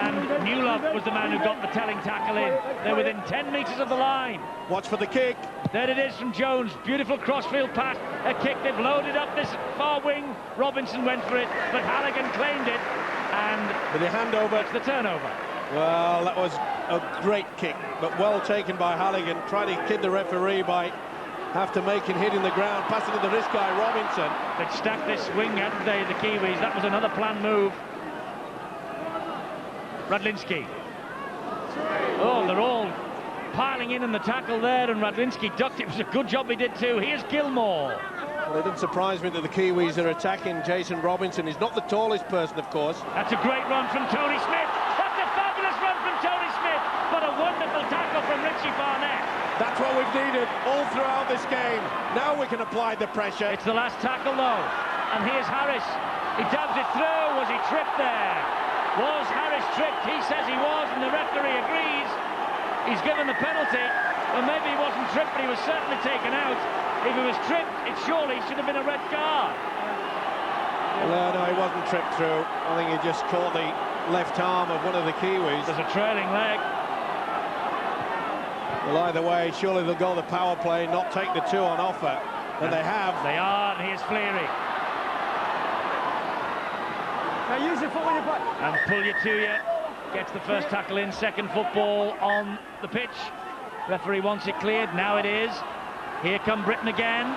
And Newlove was the man who got the telling tackle in. They're within 10 metres of the line. Watch for the kick. There it is from Jones. Beautiful crossfield pass. A kick. They've loaded up this far wing. Robinson went for it, but Halligan claimed it. And with the handover. It's the turnover. Well, that was a great kick, but well taken by Halligan. Tried to kid the referee by after making hitting the ground, passing to the wrist guy, Robinson. They'd stacked this wing, hadn't they, the Kiwis? That was another planned move. Radlinski. Oh, they're all piling in the tackle there, and Radlinski ducked. It was a good job he did too. Here's Gilmore. Well, it didn't surprise me that the Kiwis are attacking Jason Robinson. He's not the tallest person, of course. That's a great run from Tony Smith. That's a fabulous run from Tony Smith, but a wonderful tackle from Richie Barnett. That's what we've needed all throughout this game. Now we can apply the pressure. It's the last tackle, though. And here's Harris. He dabs it through. Was he tripped there? Was Harris tripped? He says he was, and the referee agrees. He's given the penalty. Well, maybe he wasn't tripped, but he was certainly taken out. If he was tripped, it surely should have been a red card. Well, no, he wasn't tripped through. I think he just caught the left arm of one of the Kiwis. There's a trailing leg. Well, either way, surely they'll go the power play, not take the 2 on offer. And they have. They are, and here's Fleary. Now use your foot when you play. And pull you to you. Gets the first tackle in, second football on the pitch. Referee wants it cleared, now it is. Here come Britain again.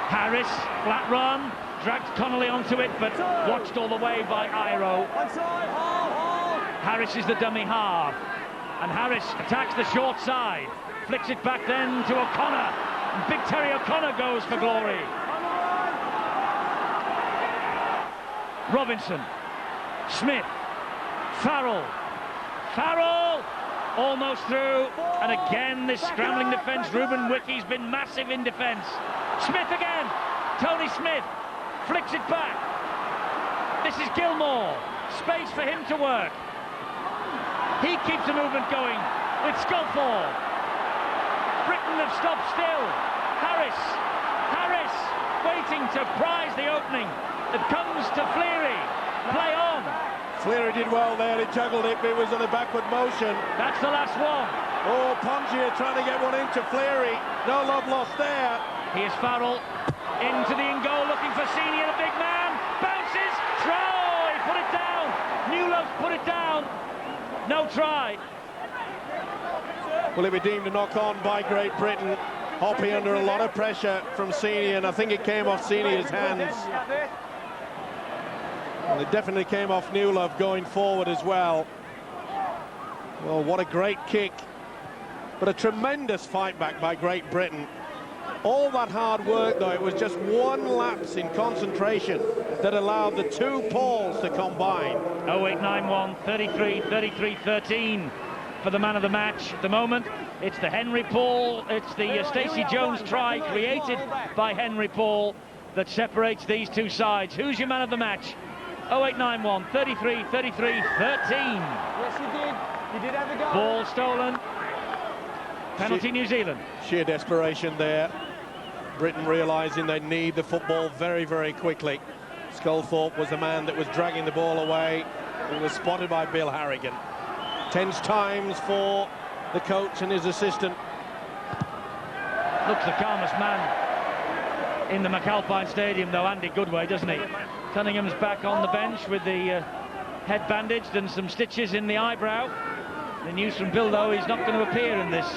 Harris, flat run, dragged Connolly onto it, but watched all the way by Iro. Harris is the dummy half. And Harris attacks the short side. Flicks it back then to O'Connor. And Big Terry O'Connor goes for glory. Robinson. Smith. Farrell. Farrell! Almost through, and again this scrambling defence. Ruben Wiki's been massive in defence. Smith again. Tony Smith flicks it back. This is Gilmore. Space for him to work. He keeps the movement going with Sculthorpe. Britain have stopped still. Harris waiting to prize the opening. It comes to Fleary. Play on. Fleary did well there, he juggled it, but it was in a backward motion. That's the last one. Oh, Pongia trying to get one into Fleary. No love lost there. Here's Farrell into the in goal, looking for Senior, the big man. Bounces, try, put it down. Newlove put it down. No try. Will it be deemed a knock-on by Great Britain? Hoppy under a lot of pressure from Senior, and I think it came off Senior's hands. Well, it definitely came off Newlove going forward as well. Well, what a great kick. But a tremendous fight back by Great Britain. All that hard work, though, it was just one lapse in concentration that allowed the 2 Pauls to combine. 0891, 33-13 for the man of the match. At the moment, it's the Henry Paul, it's the Stacey Jones try created by Henry Paul that separates these two sides. Who's your man of the match? 0891, 33-13. Yes, you did. You did have a go. Ball stolen. Penalty New Zealand. Sheer desperation there. Britain realising they need the football very, very quickly. Sculthorpe was the man that was dragging the ball away. He was spotted by Bill Harrigan. Tense times for the coach and his assistant. Looks the calmest man in the McAlpine Stadium, though, Andy Goodway, doesn't he? Cunningham's back on the bench with the head bandaged and some stitches in the eyebrow. The news from Bill, though, he's not going to appear in this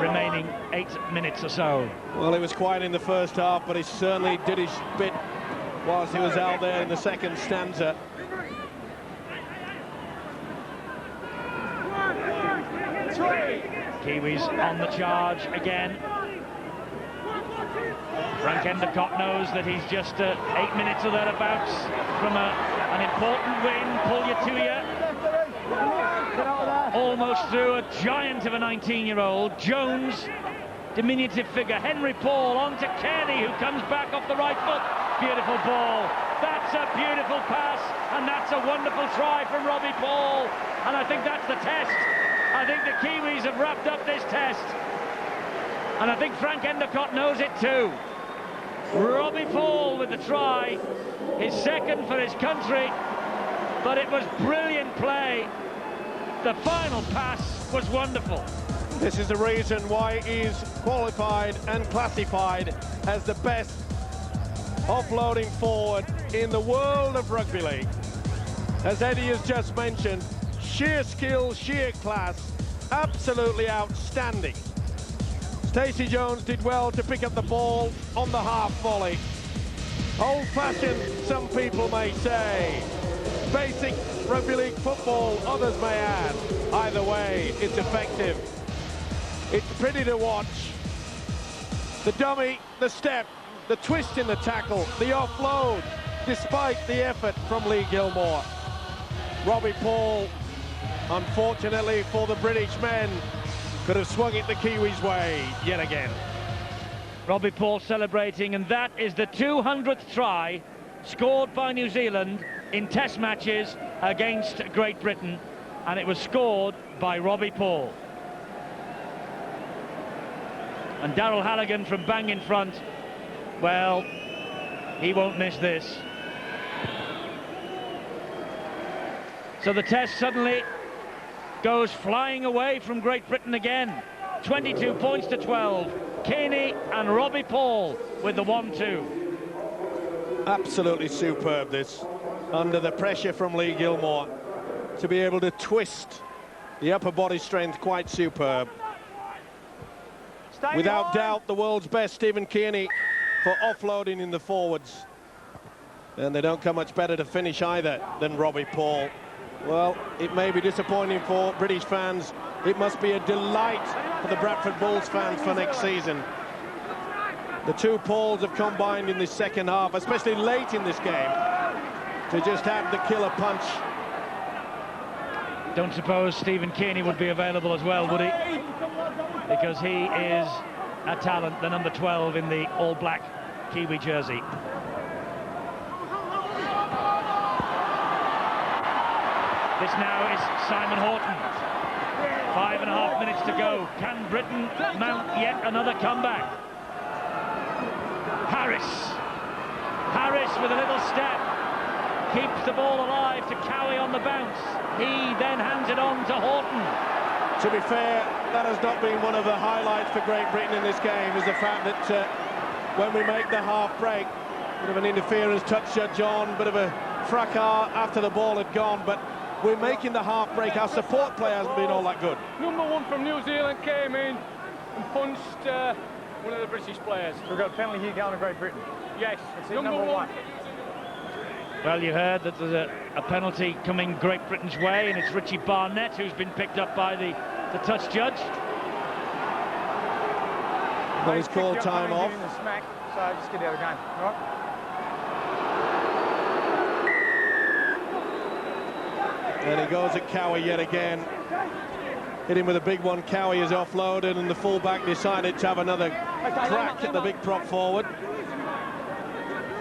remaining 8 minutes or so. Well, he was quiet in the first half, but he certainly did his bit whilst he was out there in the second stanza. Kiwis on the charge again. Frank Endicott knows that he's just 8 minutes or thereabouts from an important win. Pull you to you. Almost through a giant of a 19-year-old. Jones, diminutive figure. Henry Paul on to Kearney, who comes back off the right foot. Beautiful ball. That's a beautiful pass, and that's a wonderful try from Robbie Paul. And I think that's the test. I think the Kiwis have wrapped up this test. And I think Frank Endicott knows it too. Robbie Paul with the try, his second for his country, but it was brilliant play. The final pass was wonderful. This is the reason why he's qualified and classified as the best offloading forward in the world of rugby league. As Eddie has just mentioned, sheer skill, sheer class, absolutely outstanding. Stacey Jones did well to pick up the ball on the half volley. Old-fashioned, some people may say. Basic rugby league football, others may add. Either way, it's effective. It's pretty to watch. The dummy, the step, the twist in the tackle, the offload, despite the effort from Lee Gilmore. Robbie Paul, unfortunately for the British men, could have swung it the Kiwis' way yet again. Robbie Paul celebrating, and that is the 200th try scored by New Zealand in Test matches against Great Britain, and it was scored by Robbie Paul. And Daryl Halligan from bang in front, well, he won't miss this. So the Test suddenly goes flying away from Great Britain again. 22 points to 12. Kearney and Robbie Paul with the 1-2. Absolutely superb, this. Under the pressure from Lee Gilmore, to be able to twist the upper body strength, quite superb. Without doubt, the world's best, Stephen Kearney, for offloading in the forwards. And they don't come much better to finish either than Robbie Paul. Well, it may be disappointing for British fans. It must be a delight for the Bradford Bulls fans for next season. The two Pauls have combined in this second half, especially late in this game, to just add the killer punch. Don't suppose Stephen Kearney would be available as well, would he? Because he is a talent, the number 12 in the all-black Kiwi jersey. This now is Simon Horton. 5.5 minutes to go. Can Britain mount yet another comeback? Harris with a little step keeps the ball alive to Cowie on the bounce. He then hands it on to Horton. To be fair, that has not been one of the highlights for Great Britain in this game, is the fact that when we make the half break, bit of an interference, touch judge on, bit of a fracas after the ball had gone, but we're making the half break. Our support play hasn't been all that good. Number 1 from New Zealand came in and punched one of the British players. We've got a penalty here going to Great Britain. Yes, it's number 1. Well, you heard that there's a penalty coming Great Britain's way, and it's Richie Barnett who's been picked up by the touch judge. Well, he's called time off. Smack, so just get out of the game, all right? And he goes at Cowie yet again. Hit him with a big one. Cowie is offloaded, and the fullback decided to have another crack at the big prop forward.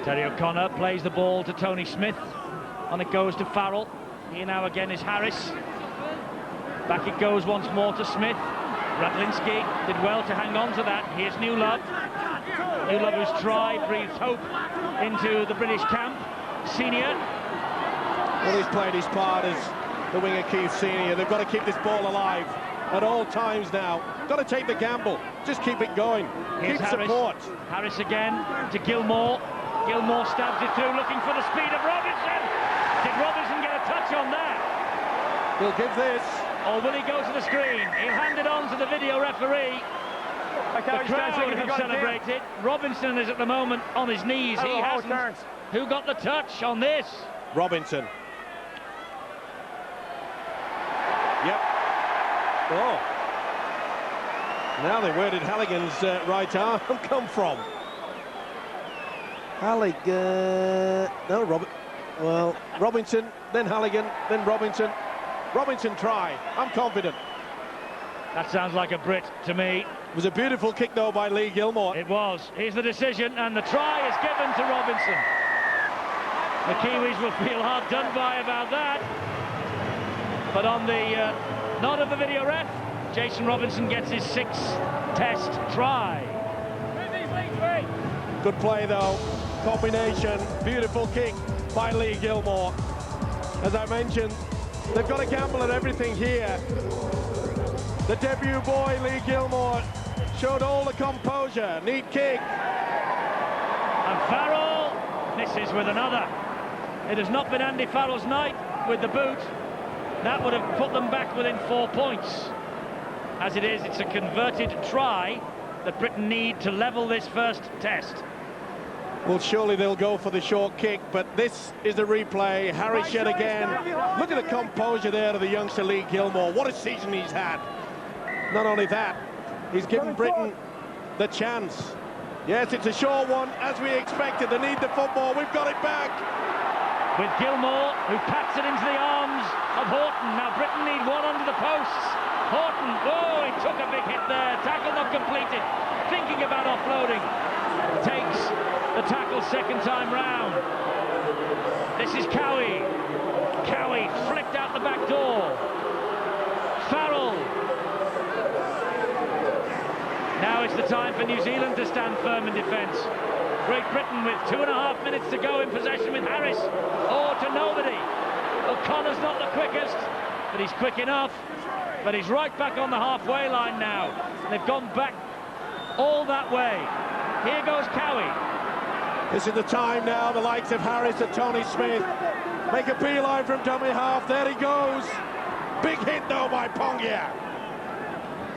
Terry O'Connor plays the ball to Tony Smith, and it goes to Farrell. Here now again is Harris. Back it goes once more to Smith. Radlinski did well to hang on to that. Here's Newlove. Newlove, whose try breathes hope into the British camp. Senior. Well, he's played his part as the winger Keith Senior. They've got to keep this ball alive at all times now. Got to take the gamble. Just keep it going. Here's keep Harris. support. Harris again to Gilmore. Gilmore stabs it through, looking for the speed of Robinson. Did Robinson get a touch on that? He'll give this. Or will he go to the screen? He'll hand it on to the video referee. Okay, The crowd have celebrated. Robinson is at the moment on his knees. He hasn't. Who got the touch on this? Robinson. Yep. Oh. Now then, where did Halligan's right arm come from? Halligan... No, Robinson, then Halligan, then Robinson. Robinson try. I'm confident. That sounds like a Brit to me. It was a beautiful kick, though, by Lee Gilmore. It was. Here's the decision, and the try is given to Robinson. The Kiwis will feel hard done by about that. But on the nod of the video ref, Jason Robinson gets his 6th Test try. Good play, though. Combination. Beautiful kick by Lee Gilmore. As I mentioned, they've got to gamble at everything here. The debut boy, Lee Gilmore, showed all the composure. Neat kick. And Farrell misses with another. It has not been Andy Farrell's night with the boot. That would have put them back within 4 points. As it is, it's a converted try that Britain need to level this first Test. Well, surely they'll go for the short kick, but this is a replay. Harris yet again. Look at the composure there of the youngster Lee Gilmore. What a season he's had. Not only that, he's given Britain the chance. Yes, it's a short one, as we expected. They need the football. We've got it back. With Gilmore, who pats it into the arms of Horton. Now Britain need one under the posts. Horton, oh, he took a big hit there. Tackle not completed. Thinking about offloading. Takes the tackle second time round. This is Cowie. Cowie flicked out the back door. Farrell. Now it's the time for New Zealand to stand firm in defence. Great Britain with 2.5 minutes to go in possession with Harris. Oh, to nobody. O'Connor's not the quickest, but he's quick enough. But he's right back on the halfway line now. They've gone back all that way. Here goes Cowie. This is the time now, the likes of Harris and Tony Smith make a beeline from dummy half. There he goes. Big hit, though, by Pongia.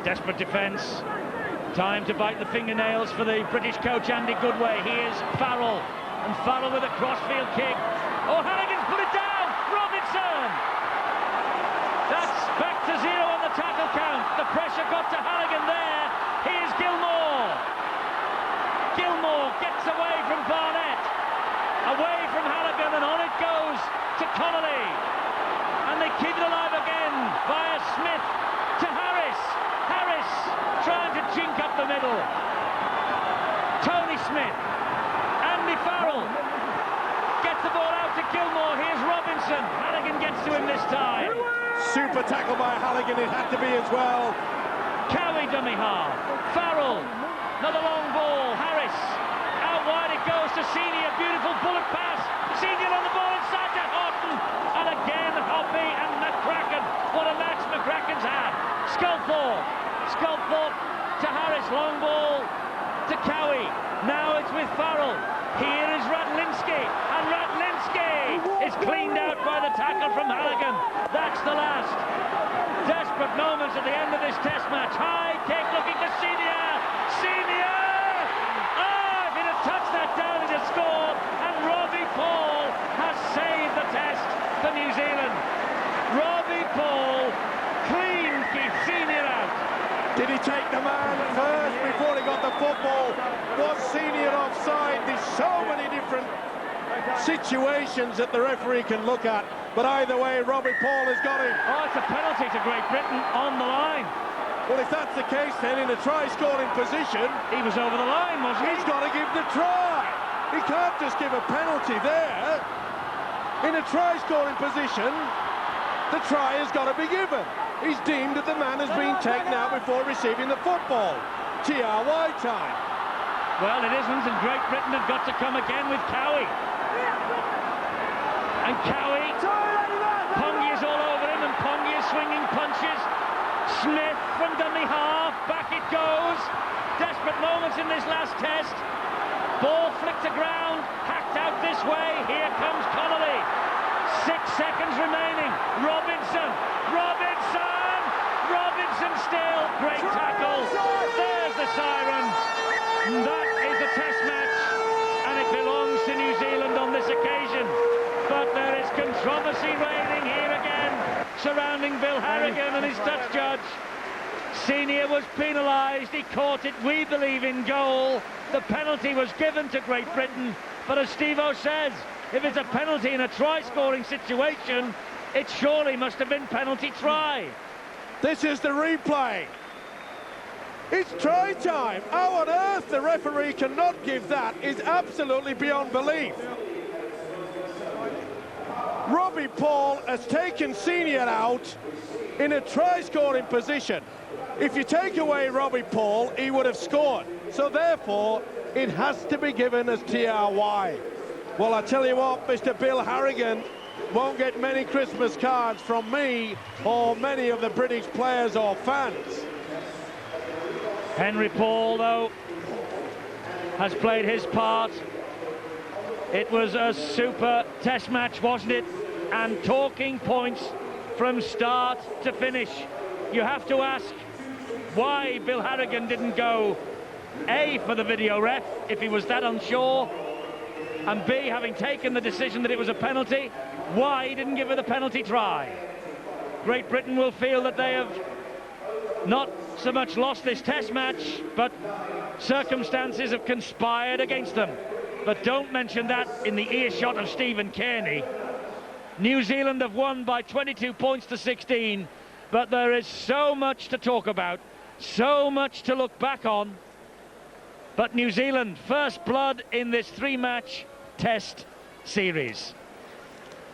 Desperate defence. Time to bite the fingernails for the British coach Andy Goodway. Here's Farrell. And Farrell with a crossfield kick. Oh, Halligan's put it down. Robinson. That's back to 0 on the tackle count. The pressure got to Halligan there. Here's Gilmore. Gilmore gets away from Barnett. Away from Halligan, and on it goes to Connolly. And they keep it alive again via Smith to Harris. Harris trying to chink up the middle. Tony Smith. Andy Farrell gets the ball out to Gilmore. Here's Robinson. Halligan gets to him this time. Super tackle by Halligan, it had to be as well. Cowie dummy half. Farrell. Another long ball. Harris. Out wide it goes to Senior. Beautiful bullet pass. Senior on the ball inside to Horton. And again Hoppy and McCracken. What a match McCracken's had. Sculthorpe to Harris. Long ball to Cowie. Now it's with Farrell. Here is Radlinski. And Radlinski is cleaned out by the tackle from Halligan. That's the last. Desperate moments at the end of this Test match. High kick looking to Senior. Senior! Oh, if he'd have touched that down, he'd have scored. And Robbie Paul has saved the Test for New Zealand. Robbie Paul clean keeps Senior out. Did he take the man first before he got the football? Was Senior offside? There's so many different situations that the referee can look at. But either way, Robbie Paul has got him. Oh, it's a penalty to Great Britain on the line. Well, if that's the case, then in a try-scoring position, He was over the line, wasn't he? he's got to give the try. He can't just give a penalty there. In a try-scoring position, the try has got to be given. He's deemed that the man has been taken out before receiving the football. TRY time. Well, it isn't, and Great Britain have got to come again with Cowie. And Cowie, Pongi is all over him, and Pongi is swinging punches. Smith from dummy half, back it goes. Desperate moments in this last Test. Ball flicked to ground, hacked out this way. Here comes Connolly. 6 seconds remaining. Robinson still. Great tackle. There's the siren. That is the Test match, and it belongs to New Zealand on this occasion. But there is controversy reigning here again surrounding Bill Harrigan and his touch judge. Senior was penalised. He caught it, we believe, in goal. The penalty was given to Great Britain. But as Steve-O says, if it's a penalty in a try-scoring situation, it surely must have been penalty try. This is the replay. It's try time. How on earth the referee cannot give that is absolutely beyond belief. Robbie Paul has taken Senior out in a try-scoring position. If you take away Robbie Paul, he would have scored. So therefore, it has to be given as TRY. Well, I tell you what, Mr. Bill Harrigan won't get many Christmas cards from me or many of the British players or fans. Henry Paul, though, has played his part. It was a super test match, wasn't it? And talking points from start to finish. You have to ask why Bill Harrigan didn't go, A, for the video ref, if he was that unsure, and B, having taken the decision that it was a penalty, why he didn't give it a penalty try. Great Britain will feel that they have not so much lost this test match, but circumstances have conspired against them. But don't mention that in the earshot of Stephen Kearney. New Zealand have won by 22 points to 16, but there is so much to talk about, so much to look back on. But New Zealand, first blood in this three-match test series.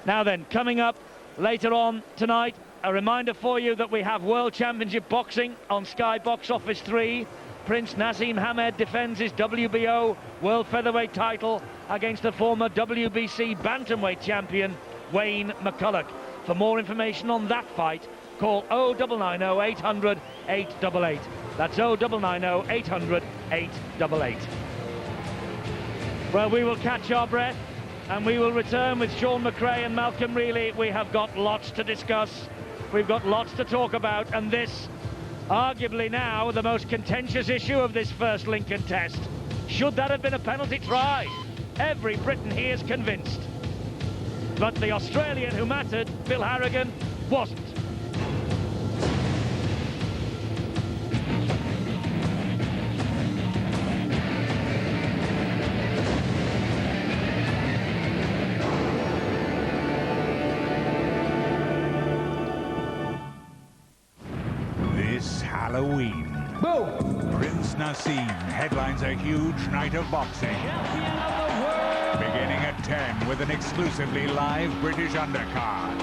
Now then, coming up later on tonight, a reminder for you that we have World Championship Boxing on Sky Box Office 3. Prince Naseem Hamed defends his WBO World Featherweight title against the former WBC Bantamweight champion Wayne McCulloch. For more information on that fight, call 0990 800 888. That's 0990 800 888. Well, we will catch our breath and we will return with Sean McRae and Malcolm Reilly. We have got lots to discuss. We've got lots to talk about, and this, arguably now, the most contentious issue of this first Lincoln Test. Should that have been a penalty try? Every Briton here is convinced. But the Australian who mattered, Bill Harrigan, wasn't. Halloween. Boom! Prince Naseem headlines a huge night of boxing. Beginning at 10 with an exclusively live British undercard.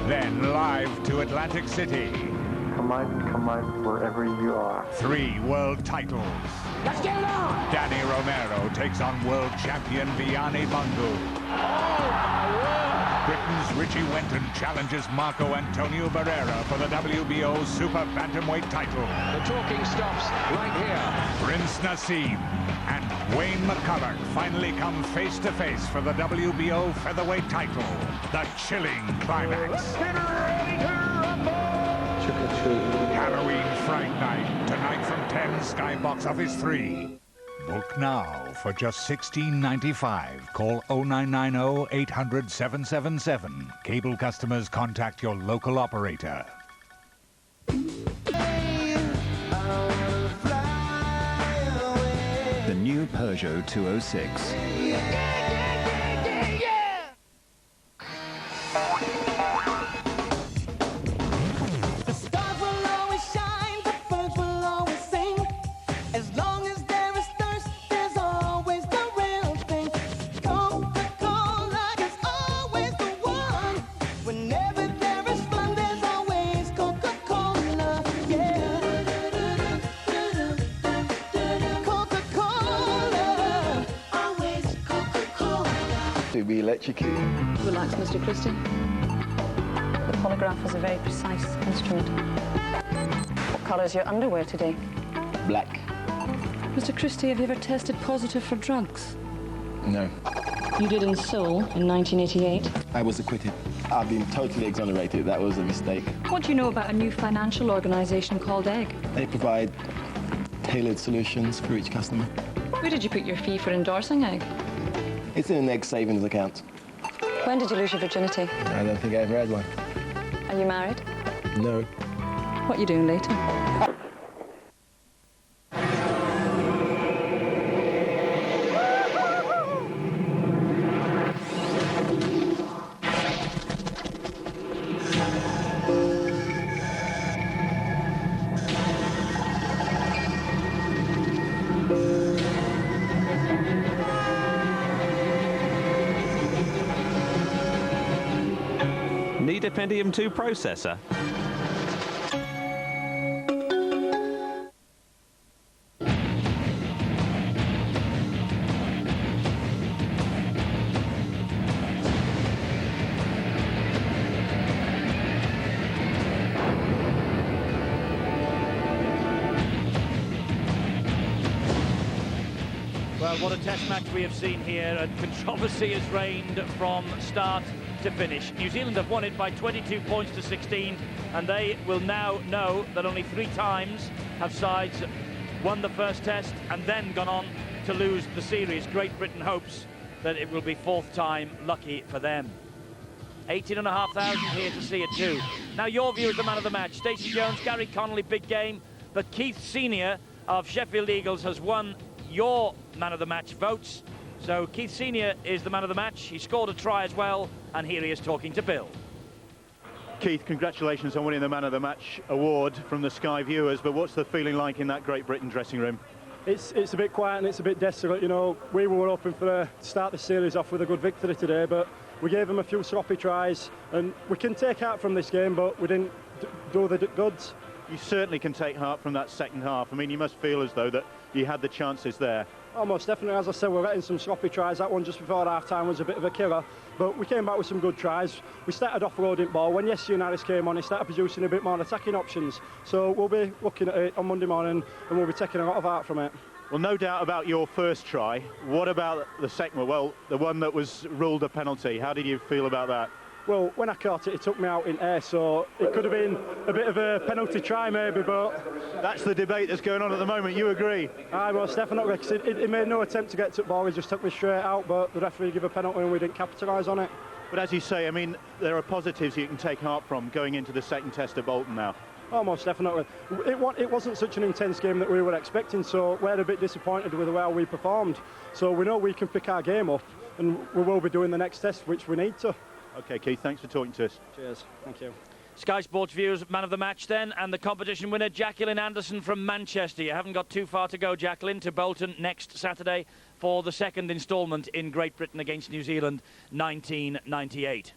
Then live to Atlantic City. Come on, wherever you are. 3 world titles. Let's get it on! Danny Romero takes on world champion Vianney Bungu. Oh, my word! Britain's Richie Wenton challenges Marco Antonio Barrera for the WBO Super Bantamweight title. The talking stops right here. Prince Naseem and Wayne McCulloch finally come face to face for the WBO Featherweight title. The chilling climax. Halloween Fright Night, tonight from 10, Sky Box Office 3. Book now for just $16.95. Call 0990 800 777. Cable customers contact your local operator. The new Peugeot 206. To be electrocuted. Relax, Mr. Christie. The polygraph is a very precise instrument. What colour is your underwear today? Black. Mr. Christie, have you ever tested positive for drugs? No. You did in Seoul in 1988. I was acquitted. I've been totally exonerated. That was a mistake. What do you know about a new financial organisation called Egg? They provide tailored solutions for each customer. Where did you put your fee for endorsing Egg? It's in an Egg savings account. When did you lose your virginity? I don't think I ever had one. Are you married? No. What are you doing later? Need a Pentium 2 processor? Well, what a test match we have seen here, and controversy has reigned from start to finish. New Zealand have won it by 22 points to 16, and they will now know that only 3 times have sides won the first test and then gone on to lose the series. Great Britain hopes that it will be 4th time lucky for them. 18,500 here to see it too. Now your view as the man of the match. Stacey Jones, Gary Connolly, big game, but Keith Senior of Sheffield Eagles has won your man of the match votes. So Keith Senior is the man of the match. He scored a try as well, and here he is talking to Bill. Keith, congratulations on winning the man of the match award from the Sky viewers, but what's the feeling like in that Great Britain dressing room? It's a bit quiet and it's a bit desolate. You know, we were hoping to start the series off with a good victory today, but we gave them a few sloppy tries, and we can take out from this game, but we didn't do the goods. You certainly can take heart from that second half. I mean, you must feel as though that you had the chances there. Almost definitely. As I said, we're getting some sloppy tries. That one just before half-time was a bit of a killer, but we came back with some good tries. We started offloading ball. When Jesús Harris came on, he started producing a bit more attacking options. So we'll be looking at it on Monday morning, and we'll be taking a lot of heart from it. Well, no doubt about your first try. What about the second one? Well, the one that was ruled a penalty. How did you feel about that? Well, when I caught it, it took me out in air, so it could have been a bit of a penalty try maybe, but... That's the debate that's going on at the moment, you agree? Aye, most definitely, because he made no attempt to get to the ball, he just took me straight out, but the referee gave a penalty and we didn't capitalise on it. But as you say, I mean, there are positives you can take heart from going into the second test at Bolton now. Almost definitely. It wasn't such an intense game that we were expecting, so we're a bit disappointed with the way we performed. So we know we can pick our game up, and we will be doing the next test, which we need to. OK, Keith, thanks for talking to us. Cheers, thank you. Sky Sports viewers, man of the match then, and the competition winner, Jacqueline Anderson from Manchester. You haven't got too far to go, Jacqueline, to Bolton next Saturday for the second instalment in Great Britain against New Zealand, 1998.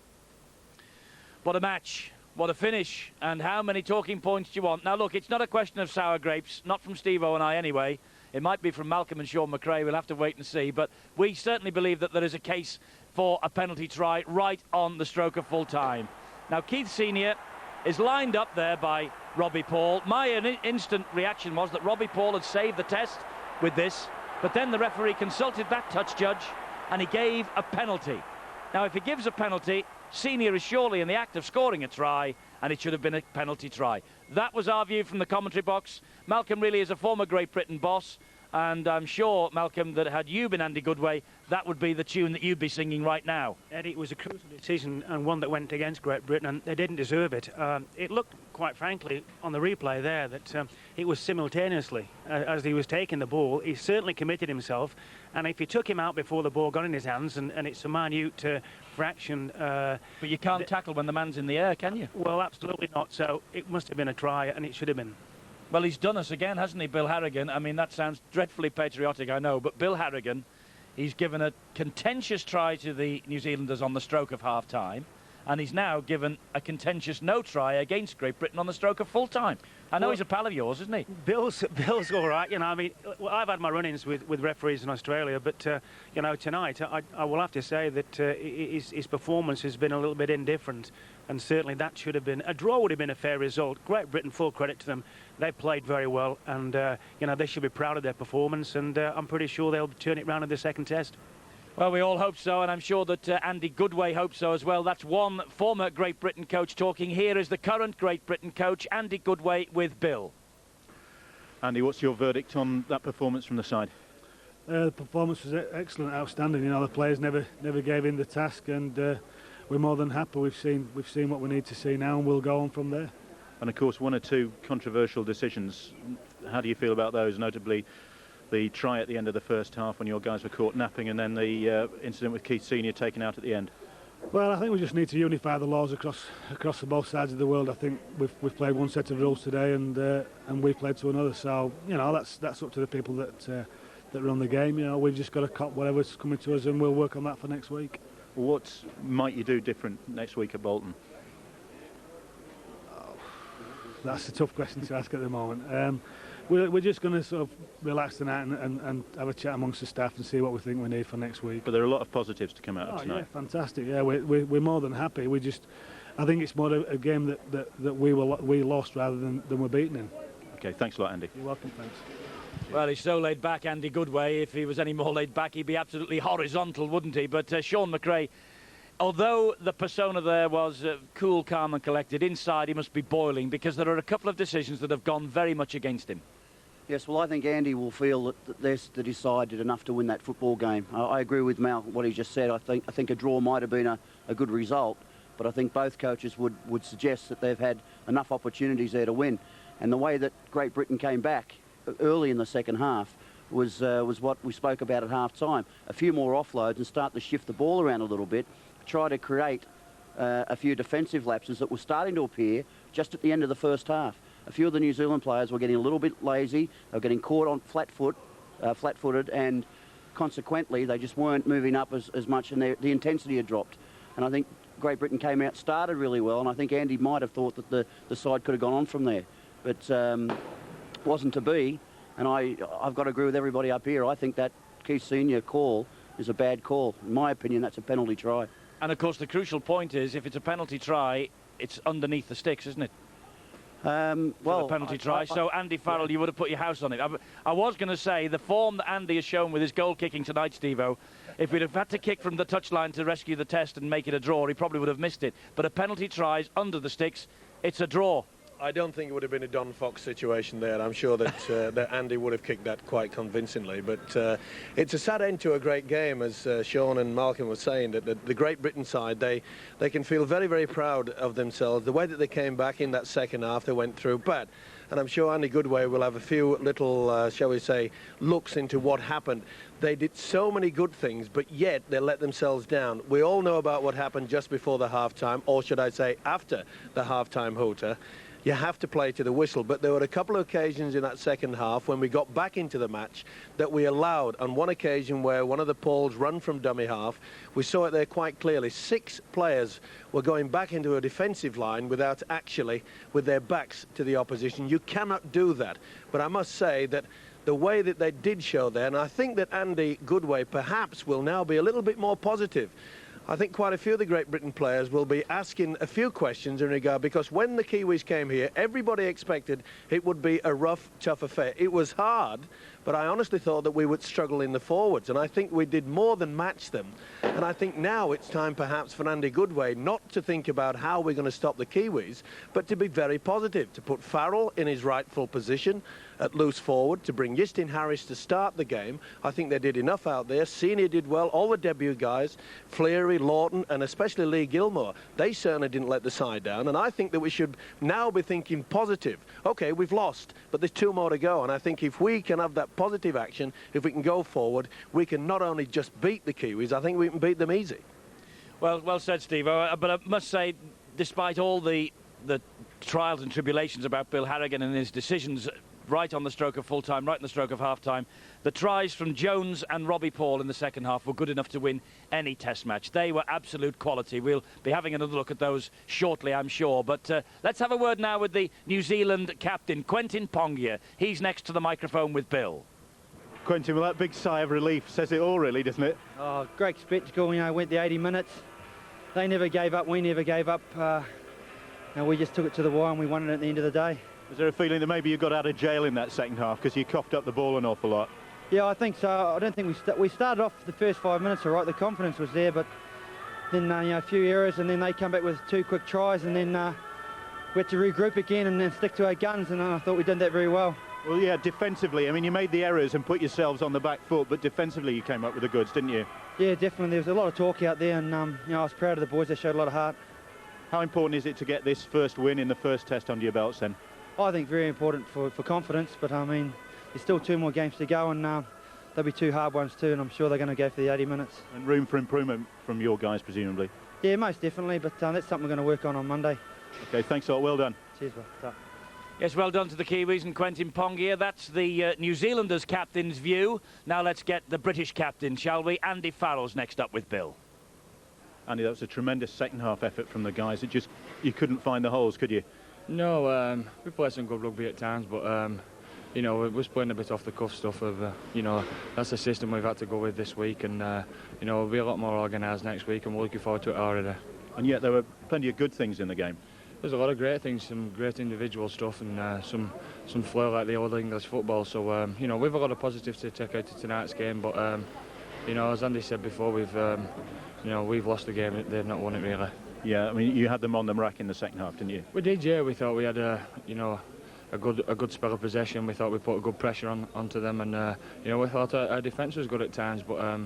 What a match, what a finish, and how many talking points do you want? Now look, it's not a question of sour grapes, not from Steve-O and I anyway. It might be from Malcolm and Sean McRae, we'll have to wait and see, but we certainly believe that there is a case for a penalty try right on the stroke of full time. Now Keith Senior is lined up there by Robbie Paul. My instant reaction was that Robbie Paul had saved the test with this, but then the referee consulted that touch judge and he gave a penalty. Now if he gives a penalty, Senior is surely in the act of scoring a try, and it should have been a penalty try. That was our view from the commentary box. Malcolm really is a former Great Britain boss, and I'm sure, Malcolm, that had you been Andy Goodway, that would be the tune that you'd be singing right now. Eddie, it was a crucial decision and one that went against Great Britain, and they didn't deserve it. It looked, quite frankly, on the replay there, that it was simultaneously. As he was taking the ball, he certainly committed himself, and if he took him out before the ball got in his hands, and it's a minute fraction... but you can't tackle when the man's in the air, can you? Well, absolutely not, so it must have been a try, and it should have been. Well, he's done us again, hasn't he, Bill Harrigan? I mean, that sounds dreadfully patriotic, I know, but Bill Harrigan, he's given a contentious try to the New Zealanders on the stroke of half-time, and he's now given a contentious no try against Great Britain on the stroke of full-time. I know he's a pal of yours, isn't he? Bill's all right, you know. I mean, I've had my run-ins with referees in Australia, but, you know, tonight I will have to say that his performance has been a little bit indifferent, and certainly that should have been... A draw would have been a fair result. Great Britain, full credit to them. They played very well, and, you know, they should be proud of their performance, and I'm pretty sure they'll turn it round in the second test. Well, we all hope so, and I'm sure that Andy Goodway hopes so as well. That's one former Great Britain coach talking. Here is the current Great Britain coach, Andy Goodway, with Bill. Andy, what's your verdict on that performance from the side? The performance was excellent, outstanding. You know, the players never gave in the task, and we're more than happy. We've seen what we need to see now, and we'll go on from there. And of course, one or two controversial decisions. How do you feel about those, notably the try at the end of the first half when your guys were caught napping, and then the incident with Keith Senior taken out at the end? Well, I think we just need to unify the laws across the both sides of the world. I think we've played one set of rules today, and we played to another. So that's up to the people that run the game. We've just got to cop whatever's coming to us, and we'll work on that for next week. What might you do different next week at Bolton? That's a tough question to ask at the moment. We're just going to sort of relax tonight and have a chat amongst the staff and see what we think we need for next week. But there are a lot of positives to come out of tonight. Yeah, fantastic. Yeah, we're more than happy. I think it's more a game that we lost rather than we're beaten in. Okay, thanks a lot, Andy. You're welcome, thanks. Well, he's so laid back, Andy Goodway. If he was any more laid back, he'd be absolutely horizontal, wouldn't he? But Sean McRae, although the persona there was cool, calm and collected, inside he must be boiling, because there are a couple of decisions that have gone very much against him. Yes, well, I think Andy will feel that his side did enough to win that football game. I agree with Mal, what he just said. I think a draw might have been a good result, but I think both coaches would suggest that they've had enough opportunities there to win. And the way that Great Britain came back early in the second half was what we spoke about at half-time. A few more offloads and start to shift the ball around a little bit, try to create a few defensive lapses that were starting to appear just at the end of the first half. A few of the New Zealand players were getting a little bit lazy, they were getting caught on flat-footed, and consequently they just weren't moving up as much, and the intensity had dropped. And I think Great Britain came out, started really well, and I think Andy might have thought that the side could have gone on from there. But wasn't to be, and I've got to agree with everybody up here. I think that Keith Senior call is a bad call. In my opinion, that's a penalty try. And of course the crucial point is, if it's a penalty try, it's underneath the sticks, isn't it? Well, the penalty try. So Andy Farrell, you would have put your house on it. I was going to say, the form that Andy has shown with his goal kicking tonight, Steve-O, if we'd have had to kick from the touchline to rescue the test and make it a draw, he probably would have missed it. But a penalty tries under the sticks, it's a draw. I don't think it would have been a Don Fox situation there. I'm sure that, that Andy would have kicked that quite convincingly. But it's a sad end to a great game, as Sean and Malcolm were saying, that the Great Britain side, they can feel very, very proud of themselves. The way that they came back in that second half, they went through. But, and I'm sure Andy Goodway will have a few little, shall we say, looks into what happened. They did so many good things, but yet they let themselves down. We all know about what happened just before the half-time, or should I say after the half-time hooter. You have to play to the whistle, but there were a couple of occasions in that second half when we got back into the match that we allowed. On one occasion where one of the Pauls run from dummy half, we saw it there quite clearly. 6 players were going back into a defensive line without actually with their backs to the opposition. You cannot do that. But I must say that the way that they did show there, and I think that Andy Goodway perhaps will now be a little bit more positive. I think quite a few of the Great Britain players will be asking a few questions in regard, because when the Kiwis came here, everybody expected it would be a rough, tough affair. It was hard, but I honestly thought that we would struggle in the forwards, and I think we did more than match them. And I think now it's time perhaps for Andy Goodway not to think about how we're going to stop the Kiwis, but to be very positive, to put Farrell in his rightful position at loose forward, to bring Justin Harris to start the game. I think they did enough out there. Senior did well, all the debut guys, Fleary, Lawton, and especially Lee Gilmore. They certainly didn't let the side down, and I think that we should now be thinking positive. Okay, we've lost, but there's 2 more to go, and I think if we can have that positive action, if we can go forward, we can not only just beat the Kiwis, I think we can beat them easy. Well said, Steve. But I must say, despite all the trials and tribulations about Bill Harrigan and his decisions right on the stroke of full-time, right on the stroke of half-time, the tries from Jones and Robbie Paul in the second half were good enough to win any test match. They were absolute quality. We'll be having another look at those shortly, I'm sure. But let's have a word now with the New Zealand captain, Quentin Pongia. He's next to the microphone with Bill. Quentin, well, that big sigh of relief says it all, really, doesn't it? Oh, great spectacle. Went the 80 minutes. They never gave up. We never gave up. We just took it to the wire and we won it at the end of the day. Was there a feeling that maybe you got out of jail in that second half because you coughed up the ball an awful lot? Yeah, I think so. I don't think we started off the first 5 minutes all right. The confidence was there, but then a few errors, and then they come back with 2 quick tries, and then we had to regroup again and then stick to our guns, and I thought we did that very well. Well, yeah, defensively, I mean, you made the errors and put yourselves on the back foot, but defensively you came up with the goods, didn't you? Yeah, definitely. There was a lot of talk out there, and I was proud of the boys. They showed a lot of heart. How important is it to get this first win in the first test under your belts then? I think very important for confidence, but I mean, there's still 2 more games to go, and there'll be 2 hard ones too, and I'm sure they're going to go for the 80 minutes. And room for improvement from your guys, presumably? Yeah, most definitely, but that's something we're going to work on Monday. OK, thanks a lot. Well done. Cheers, bro. Yes, well done to the Kiwis and Quentin Pongia. That's the New Zealanders captain's view. Now let's get the British captain, shall we? Andy Farrell's next up with Bill. Andy, that was a tremendous second-half effort from the guys. You couldn't find the holes, could you? No, we played some good rugby at times, but you know, we was playing a bit off the cuff stuff of, you know, that's the system we've had to go with this week, and you know, we'll be a lot more organised next week, and we're looking forward to it already. And yet there were plenty of good things in the game. There's a lot of great things, some great individual stuff, and some flair like the old English football. So you know, we've a lot of positives to take out to tonight's game, but you know, as Andy said before, you know, we've lost the game. They've not won it really. Yeah, I mean, you had them on the rack in the second half, didn't you? We did, yeah. We thought we had you know, a good spell of possession. We thought we put a good pressure onto them, and you know, we thought our defence was good at times, but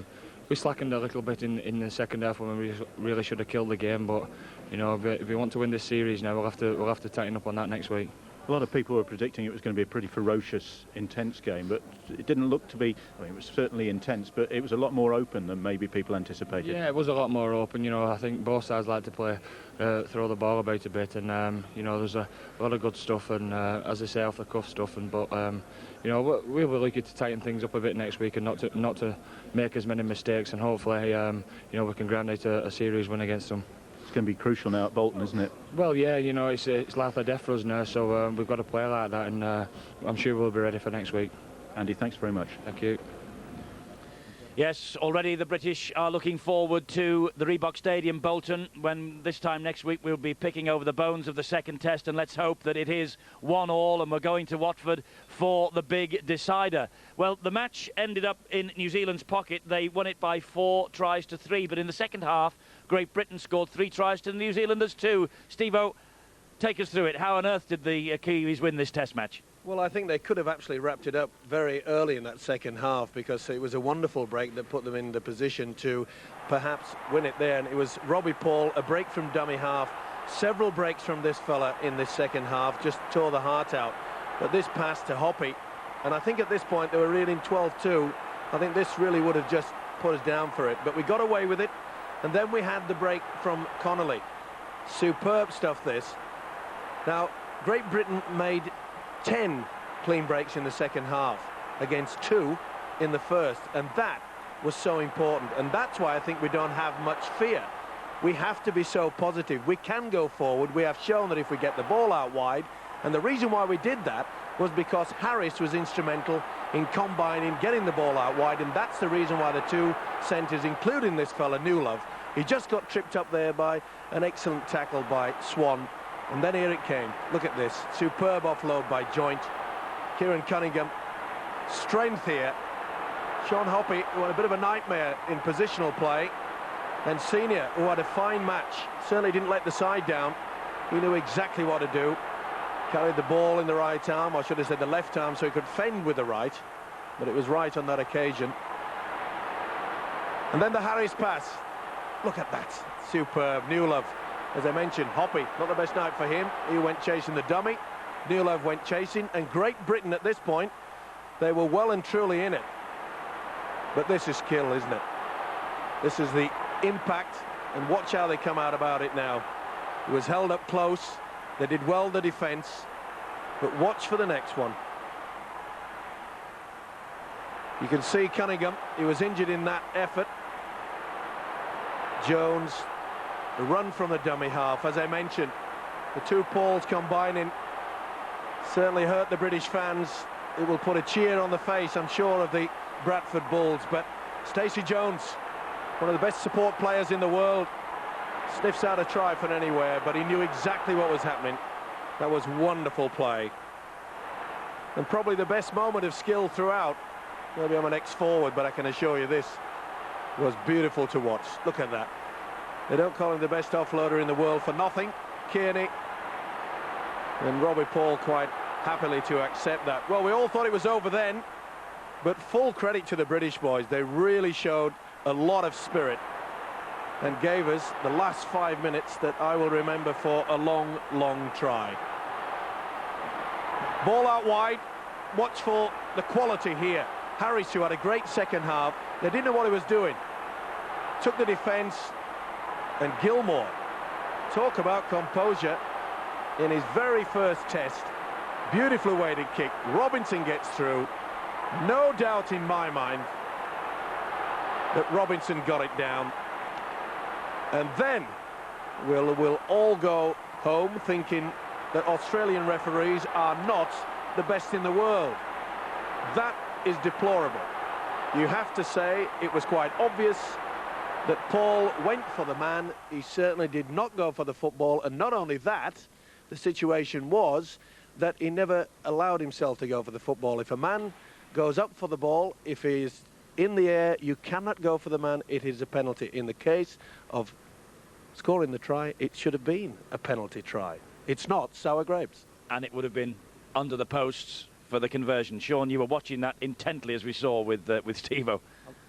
we slackened a little bit in the second half when we really should have killed the game. But you know, if we want to win this series now, we'll have to tighten up on that next week. A lot of people were predicting it was going to be a pretty ferocious, intense game, but it didn't look to be. I mean, it was certainly intense, but it was a lot more open than maybe people anticipated. Yeah, it was a lot more open. You know, I think both sides like to play, throw the ball about a bit, and you know, there's a lot of good stuff, and as I say, off the cuff stuff. But you know, we were lucky to tighten things up a bit next week and not to make as many mistakes, and hopefully, you know, we can grind out a series win against them. It's going to be crucial now at Bolton, isn't it? Well, yeah, you know, it's life or death for us now, so we've got to play like that, and I'm sure we'll be ready for next week. Andy, thanks very much. Thank you. Yes, already the British are looking forward to the Reebok Stadium, Bolton, when this time next week we'll be picking over the bones of the second test, and let's hope that it is 1-1 and we're going to Watford for the big decider. Well, the match ended up in New Zealand's pocket. They won it by 4 tries to 3, but in the second half, Great Britain scored 3 tries to the New Zealanders 2. Steve-O, take us through it. How on earth did the Kiwis win this test match? Well, I think they could have actually wrapped it up very early in that second half, because it was a wonderful break that put them in the position to perhaps win it there. And it was Robbie Paul, a break from dummy half. Several breaks from this fella in this second half just tore the heart out. But this pass to Hoppy, and I think at this point they were reeling 12-2. I think this really would have just put us down for it. But we got away with it. And then we had the break from Connolly. Superb stuff, this. Now, Great Britain made 10 clean breaks in the second half against 2 in the first, and that was so important, and that's why I think we don't have much fear. We have to be so positive. We can go forward. We have shown that if we get the ball out wide, and the reason why we did that was because Harris was instrumental in combining, getting the ball out wide, and that's the reason why the 2 centres, including this fella Newlove, he just got tripped up there by an excellent tackle by Swan. And then here it came. Look at this. Superb offload by Joint. Kieran Cunningham. Strength here. Sean Hoppy, who had a bit of a nightmare in positional play. And Senior, who had a fine match. Certainly didn't let the side down. He knew exactly what to do. Carried the ball in the right arm, or should have said the left arm, so he could fend with the right. But it was right on that occasion. And then the Harris pass. Look at that. Superb. Newlove. As I mentioned, Hoppy, not the best night for him. He went chasing the dummy. Newlove went chasing. And Great Britain at this point, they were well and truly in it. But this is skill, isn't it? This is the impact. And watch how they come out about it now. It was held up close. They did well the defence. But watch for the next one. You can see Cunningham. He was injured in that effort. Jones. The run from the dummy half, as I mentioned, the 2 Pauls combining certainly hurt the British fans. It will put a cheer on the face, I'm sure, of the Bradford Bulls. But Stacey Jones, one of the best support players in the world, sniffs out a try from anywhere, but he knew exactly what was happening. That was wonderful play. And probably the best moment of skill throughout. Maybe I'm an ex-forward, but I can assure you this was beautiful to watch. Look at that. They don't call him the best offloader in the world for nothing. Kearney and Robbie Paul quite happily to accept that. Well, we all thought it was over then, but full credit to the British boys. They really showed a lot of spirit. and gave us the last 5 minutes that I will remember for a long, long try. Ball out wide. Watch for the quality here. Harris, who had a great second half, they didn't know what he was doing. Took the defence, and Gilmore, talk about composure in his very first test. Beautifully weighted kick. Robinson gets through. No doubt in my mind that Robinson got it down. And then we'll all go home thinking that Australian referees are not the best in the world. That is deplorable. You have to say it was quite obvious that Paul went for the man. He certainly did not go for the football, and not only that, the situation was that he never allowed himself to go for the football. If a man goes up for the ball, if he's in the air, you cannot go for the man. It is a penalty. In the case of scoring the try, it should have been a penalty try. It's not sour grapes. And it would have been under the posts for the conversion. Sean, you were watching that intently, as we saw with Steve-O.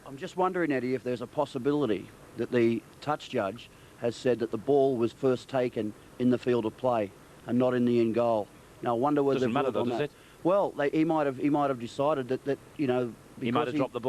I'm just wondering, Eddie, if there's a possibility that the touch judge has said that the ball was first taken in the field of play and not in the end goal. Now, I wonder whether doesn't matter though, does it? Well, he might have decided that you know, he might have dropped the ball.